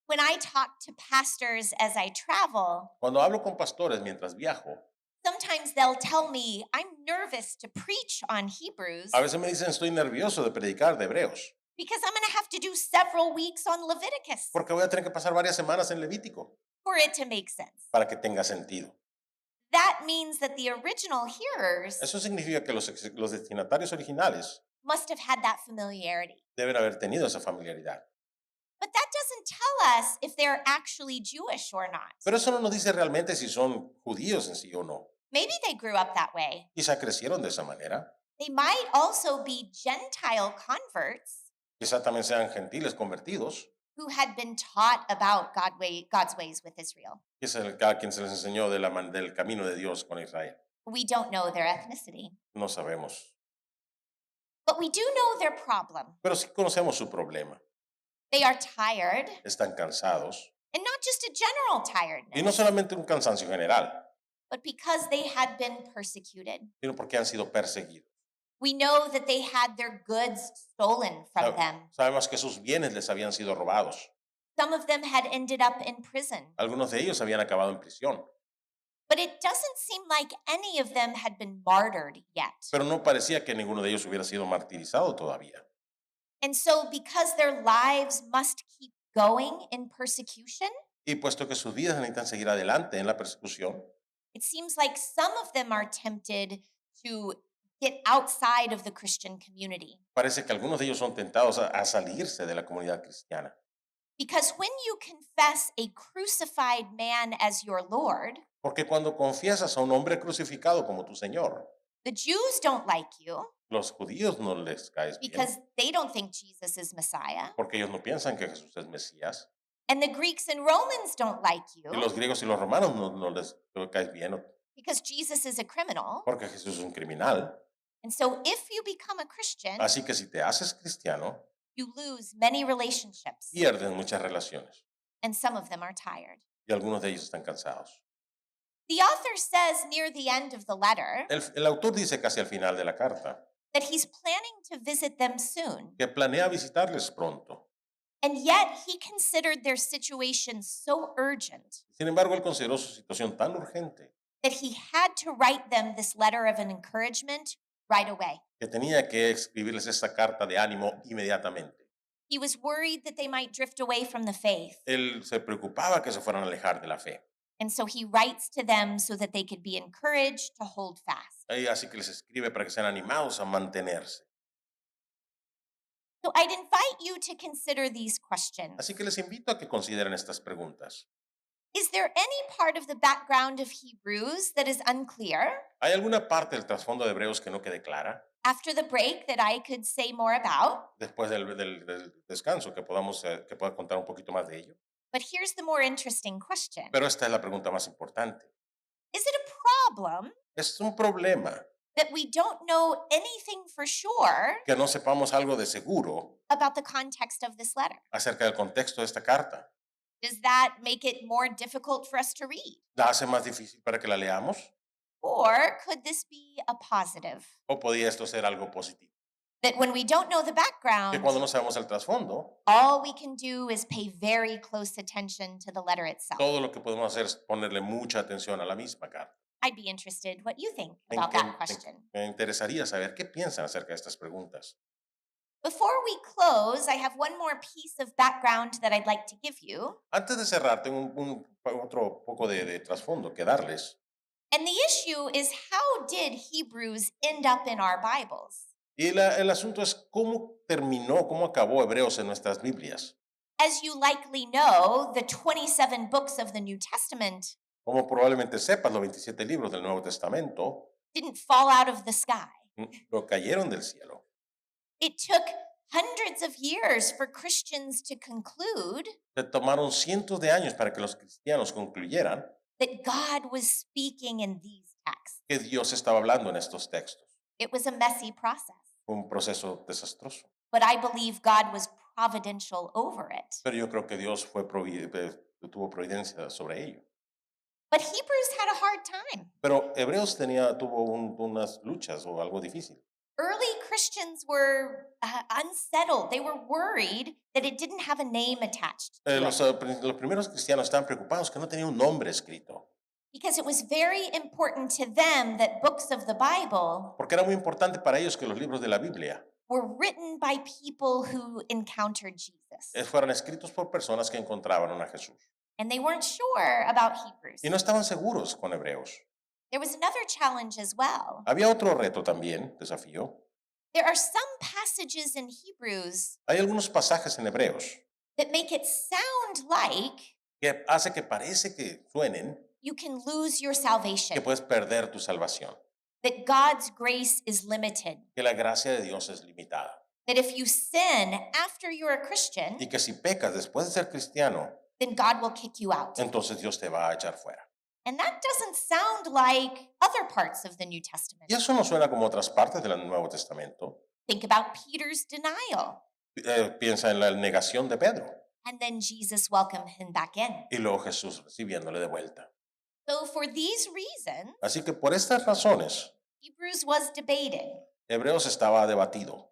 A: When I talk to pastors as I travel,
B: Cuando hablo con pastores mientras viajo,
A: sometimes they'll tell me I'm nervous to preach on Hebrews
B: a veces me dicen estoy nervioso de predicar de Hebreos,
A: because I'm going to have to do several weeks on Leviticus
B: porque voy a tener que pasar varias semanas en Levítico
A: for it to make sense.
B: para que tenga sentido.
A: That means that the original hearers
B: Eso significa que los destinatarios originales
A: must have had that familiarity.
B: deben haber tenido esa familiaridad.
A: But that doesn't tell us if they're actually Jewish or not.
B: Pero eso no nos dice realmente si son judíos en sí o no.
A: Maybe they grew up that way.
B: Quizá crecieron de esa manera.
A: They might also be Gentile converts
B: Quizá también sean gentiles convertidos.
A: who had been taught about God's ways with Israel.
B: Es cada quien se les enseñó del camino de Dios con Israel.
A: We don't know their ethnicity,
B: No sabemos.
A: but we do know their problem.
B: Pero sí conocemos su problema.
A: They are tired,
B: Están cansados.
A: and not just a general
B: Y no
A: tiredness,
B: solamente un cansancio general,
A: but because they had been persecuted.
B: sino porque han sido perseguidos.
A: We know that they had their goods stolen from them.
B: Sabemos que sus bienes les habían sido robados.
A: Some of them had ended up in prison,
B: Algunos de ellos habían acabado en prisión.
A: but it doesn't seem like any of them had been martyred yet.
B: Pero no parecía que ninguno de ellos hubiera sido martirizado todavía.
A: And so, because their lives must keep going in persecution,
B: Y puesto que sus vidas necesitan seguir adelante en la persecución,
A: it seems like some of them are tempted to get outside of the Christian community.
B: Parece que algunos de ellos son tentados a salirse de la comunidad cristiana.
A: Because when you confess a crucified man as your Lord,
B: Porque cuando confiesas a un hombre crucificado como tu Señor,
A: the Jews don't like you
B: los judíos no les caes bien,
A: because they don't think Jesus is Messiah.
B: porque ellos no piensan que Jesús es Mesías.
A: And the Greeks and Romans don't like
B: Y
A: you
B: los griegos y los romanos no les caes bien,
A: because Jesus is a criminal.
B: porque Jesús es un criminal.
A: And so if you become a Christian,
B: Así que si te haces cristiano,
A: you lose many relationships,
B: pierdes muchas relaciones
A: and some of them are tired.
B: y algunos de ellos están cansados.
A: The author says near the end of the letter
B: El autor dice casi al final de la carta
A: that he's planning to visit them soon,
B: que planea visitarles pronto.
A: and yet he considered their situation so urgent
B: Sin embargo, él consideró su situación tan urgente
A: that he had to write them this letter of an encouragement right away.
B: que tenía que escribirles esta carta de ánimo inmediatamente.
A: He was worried that they might drift away from the faith,
B: Él se preocupaba que se fueran a alejar de la fe.
A: and so he writes to them so that they could be encouraged to hold fast.
B: Así que les escribe para que sean animados a mantenerse.
A: So I'd invite you to consider these questions.
B: Así que les invito a que consideren estas preguntas.
A: Is there any part of the background of Hebrews that is unclear?
B: ¿Hay alguna parte del trasfondo de Hebreos que no quede clara?
A: After the break that I could say more about?
B: Después del descanso, que pueda contar un poquito más de ello.
A: But here's the more interesting question.
B: Pero esta es la pregunta más importante.
A: Is it a problem
B: Es un problema
A: that we don't know anything for sure
B: que no sepamos algo de seguro
A: about the context of this letter?
B: acerca del contexto de esta carta.
A: Does that make it more difficult for us to read?
B: ¿La hace más difícil para que la leamos?
A: Or could this be a positive?
B: ¿O podía esto ser algo positivo?
A: That when we don't know the
B: Que
A: background,
B: cuando no sabemos el trasfondo,
A: all we can do is pay very close attention to the letter itself.
B: todo lo que podemos hacer es ponerle mucha atención a la misma carta.
A: I'd be interested what you think
B: Me
A: about
B: inten-
A: that question.
B: Me interesaría saber qué piensan acerca de estas preguntas.
A: Before we close, I have one more piece of background that I'd like to give you.
B: Antes de cerrar, tengo otro poco de trasfondo que darles.
A: And the issue is, how did Hebrews end up in our Bibles?
B: Y el asunto es cómo acabó Hebreos en nuestras Biblias.
A: As you likely know, the 27 books of the New Testament
B: Como probablemente sepas, los 27 libros del Nuevo Testamento
A: didn't fall out of the sky.
B: lo cayeron del cielo.
A: It took hundreds of years for Christians to conclude
B: Se tomaron cientos de años para que los cristianos concluyeran
A: that God was speaking in these texts.
B: que Dios estaba hablando en estos textos.
A: It was a messy process,
B: Fue un proceso desastroso.
A: but I believe God was providential over it.
B: Pero yo creo que Dios tuvo providencia sobre ello.
A: But Hebrews had a hard time.
B: Pero Hebreos tuvo unas luchas o algo difícil.
A: Early Christians were unsettled. They were worried that it didn't have a name attached to
B: Los
A: it,
B: primeros cristianos estaban preocupados que no tenía un nombre escrito,
A: because it was very important to them that books of the Bible
B: porque era muy importante para ellos que los libros de la Biblia
A: were written by people who encountered Jesus.
B: fueran escritos por personas que encontraban a Jesús.
A: And they weren't sure about Hebrews.
B: Y no estaban seguros con Hebreos.
A: There was another challenge as well.
B: Había otro reto también, desafío.
A: There are some passages in Hebrews
B: Hay algunos pasajes en Hebreos
A: that make it sound like
B: que hace que parece que suenen
A: you can lose your
B: que
A: salvation,
B: puedes perder tu salvación,
A: that God's grace is limited,
B: que la gracia de Dios es limitada
A: that if you sin after you're a Christian,
B: y que si pecas después de ser cristiano,
A: then God will kick you out.
B: entonces Dios te va a echar fuera.
A: And that doesn't sound like other parts of the New Testament.
B: Y eso no suena como otras partes del Nuevo Testamento.
A: Think about Peter's denial,
B: Piensa en la negación de Pedro
A: and then Jesus welcomed him back in.
B: y luego Jesús recibiéndole de vuelta.
A: So, for these reasons,
B: Así que por estas razones,
A: Hebrews was debated.
B: Hebreos estaba debatido.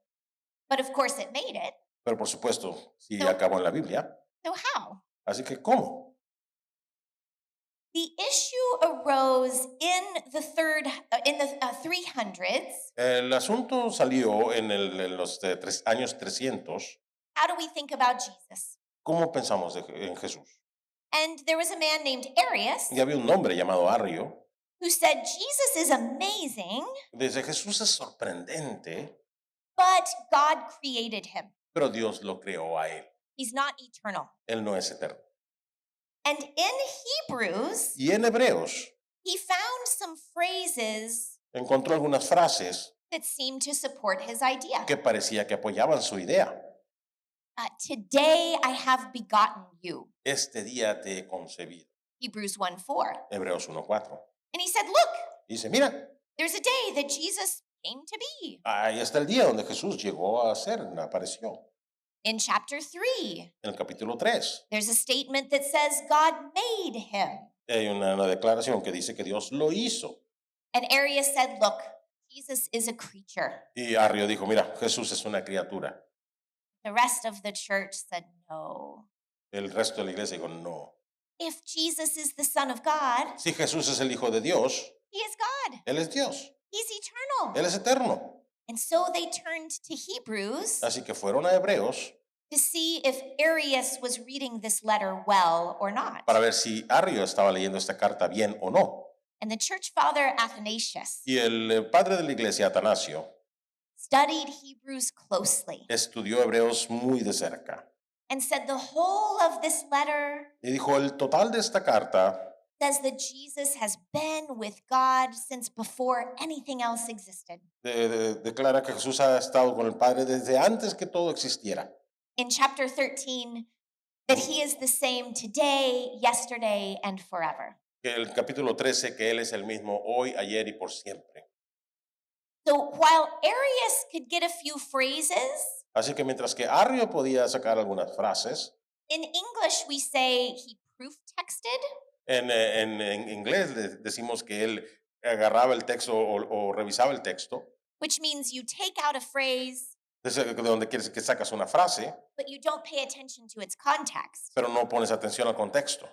A: But of course, it made it.
B: Pero por supuesto, sí
A: No.
B: acabó en la Biblia.
A: So, how?
B: Así que, ¿cómo?
A: The issue arose in the 300s.
B: El asunto salió en los años 300.
A: How do we think about Jesus?
B: ¿Cómo pensamos en Jesús?
A: And there was a man named Arius
B: Y había un hombre llamado Arrio
A: who said Jesus is amazing,
B: Dice, Jesús es sorprendente,
A: but God created him.
B: pero Dios lo creó a él.
A: He's not eternal.
B: Él no es eterno.
A: And in Hebrews,
B: Y en Hebreos
A: he found some phrases
B: encontró algunas frases
A: that seemed to support his idea.
B: que parecía que apoyaban su idea.
A: Today I have begotten you.
B: Este día te he concebido.
A: Hebrews 1:4.
B: Hebreos 1:4.
A: And he said, look,
B: Dice, mira,
A: there's a day that Jesus came to be.
B: ahí está el día donde Jesús llegó a ser, apareció.
A: In chapter 3,
B: En el capítulo 3
A: there's a statement that says God made him.
B: hay una declaración que dice que Dios lo hizo.
A: And Arius said, look, Jesus is a creature.
B: Y Arrio dijo, mira, Jesús es una criatura.
A: The rest of the church said, no.
B: El resto de la iglesia dijo, no.
A: If Jesus is the Son of God,
B: Si Jesús es el Hijo de Dios,
A: he is God.
B: Él es Dios.
A: He's eternal.
B: Él es eterno.
A: And so they turned to Hebrews
B: Así que fueron a Hebreos
A: to see if Arius was reading this letter well or not.
B: para ver si Arrio estaba leyendo esta carta bien o no.
A: And the church father Athanasius
B: Y el padre de la iglesia, Atanasio,
A: studied Hebrews closely
B: estudió Hebreos muy de cerca.
A: and said the whole of this letter
B: Y dijo, el total de esta carta
A: says that Jesus has been with God since before anything else existed.
B: declara que Jesús ha estado con el Padre desde antes que todo existiera.
A: In chapter 13, that he is the same today, yesterday, and forever.
B: Que el capítulo 13, que Él es el mismo hoy, ayer y por siempre.
A: So while Arius could get a few phrases,
B: Así que mientras que Arrio podía sacar algunas frases,
A: in English we say he proof texted,
B: en inglés decimos que él agarraba el texto o revisaba el texto,
A: which means you take out a phrase,
B: de donde quieres que sacas una frase,
A: but you don't pay attention to its context.
B: pero no pones atención al contexto.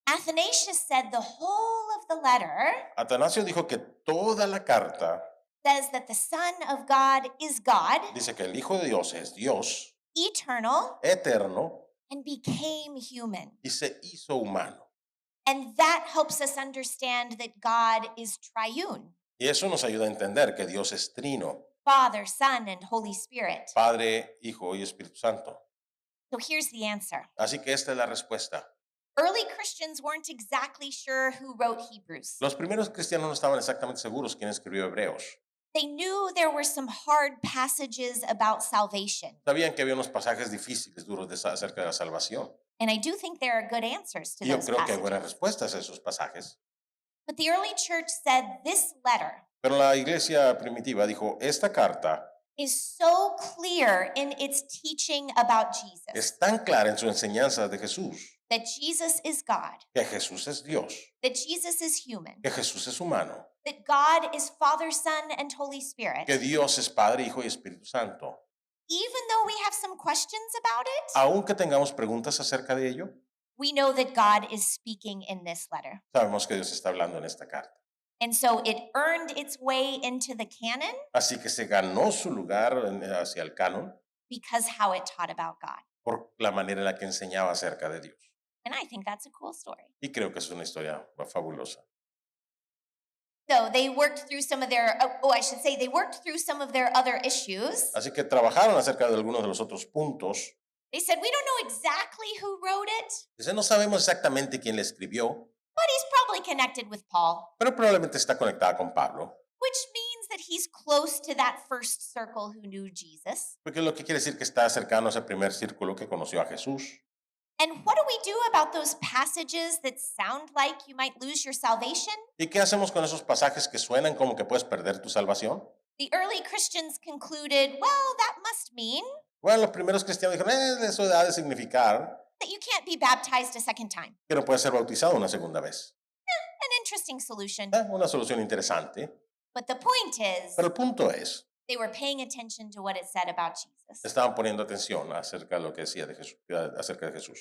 A: Athanasius said the whole of the letter
B: Atanasio dijo que toda la carta
A: says that the Son of God is God,
B: dice que el Hijo de Dios es Dios,
A: eternal,
B: eterno,
A: and became human.
B: y se hizo humano.
A: And that helps us understand that God is triune,
B: Y eso nos ayuda a entender que Dios es trino,
A: Father, Son, and Holy Spirit.
B: Padre, Hijo y Espíritu Santo.
A: So here's the answer.
B: Así que esta es la respuesta.
A: Early Christians weren't exactly sure who wrote Hebrews.
B: Los primeros cristianos no estaban exactamente seguros quién escribió Hebreos.
A: They knew there were some hard passages about salvation.
B: Sabían que había unos pasajes difíciles, duros acerca de la salvación.
A: And I do think there are good answers to
B: Y yo
A: those
B: creo que hay buenas
A: passages.
B: respuestas a esos pasajes.
A: But the early church said this letter
B: Pero la iglesia primitiva dijo, esta carta
A: is so clear in its teaching about Jesus,
B: es tan clara en su enseñanza de Jesús,
A: that Jesus is God,
B: que Jesús es Dios,
A: that Jesus is human,
B: que Jesús es humano,
A: that God is Father, Son, and Holy Spirit.
B: que Dios es Padre, Hijo y Espíritu Santo.
A: Even though we have some questions about it,
B: Aunque tengamos preguntas acerca de ello,
A: we know that God is speaking in this letter.
B: sabemos que Dios está hablando en esta carta.
A: And so it earned its way into the canon
B: Así que se ganó su lugar hacia el canon
A: because how it taught about God.
B: por la manera en la que enseñaba acerca de Dios.
A: And I think that's a cool story.
B: Y creo que es una historia fabulosa.
A: So they worked through some of their, I should say, they worked through some of their other issues.
B: Así que trabajaron acerca de algunos de los otros puntos.
A: They said, we don't know exactly who wrote it,
B: Dice, no sabemos exactamente quién le escribió,
A: but he's probably connected with Paul,
B: pero probablemente está conectada con Pablo.
A: which means that he's close to that first circle who knew Jesus.
B: Porque lo que quiere decir que está cercano a ese primer círculo que conoció a Jesús.
A: And what do we do about those passages that sound like you might lose your salvation?
B: ¿Y qué hacemos con esos pasajes que suenan como que puedes perder tu salvación?
A: The early Christians concluded, well, that must mean
B: Bueno, los primeros cristianos dijeron, eso ha de significar
A: that you can't be baptized a second time.
B: que no puedes ser bautizado una segunda vez.
A: An interesting solution.
B: Una solución interesante.
A: But the point is,
B: Pero el punto es,
A: they were paying attention to what it said about Jesus.
B: estaban poniendo atención acerca de lo que decía de Jesús, acerca de Jesús.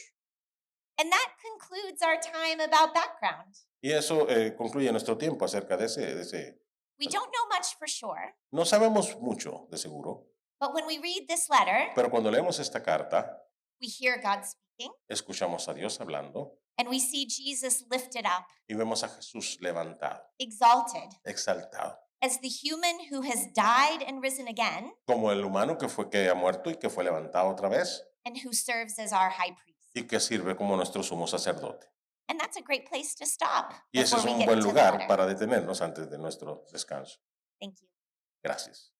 A: And that concludes our time about background.
B: Y eso concluye nuestro tiempo acerca de ese.
A: We don't know much for sure,
B: No sabemos mucho, de seguro,
A: but when we read this letter,
B: pero cuando leemos esta carta,
A: we hear God speaking,
B: escuchamos a Dios hablando
A: And we see Jesus lifted up,
B: Y vemos a Jesús levantado,
A: exalted,
B: exaltado,
A: as the human who has died and risen again,
B: como el humano que ha muerto y que fue levantado otra vez
A: and who serves as our high priest.
B: y que sirve como nuestro sumo sacerdote.
A: And that's a great place to stop
B: Y ese
A: before
B: es
A: we
B: un
A: get
B: buen
A: into the
B: lugar
A: letter.
B: para detenernos antes de nuestro descanso.
A: Thank you.
B: Gracias.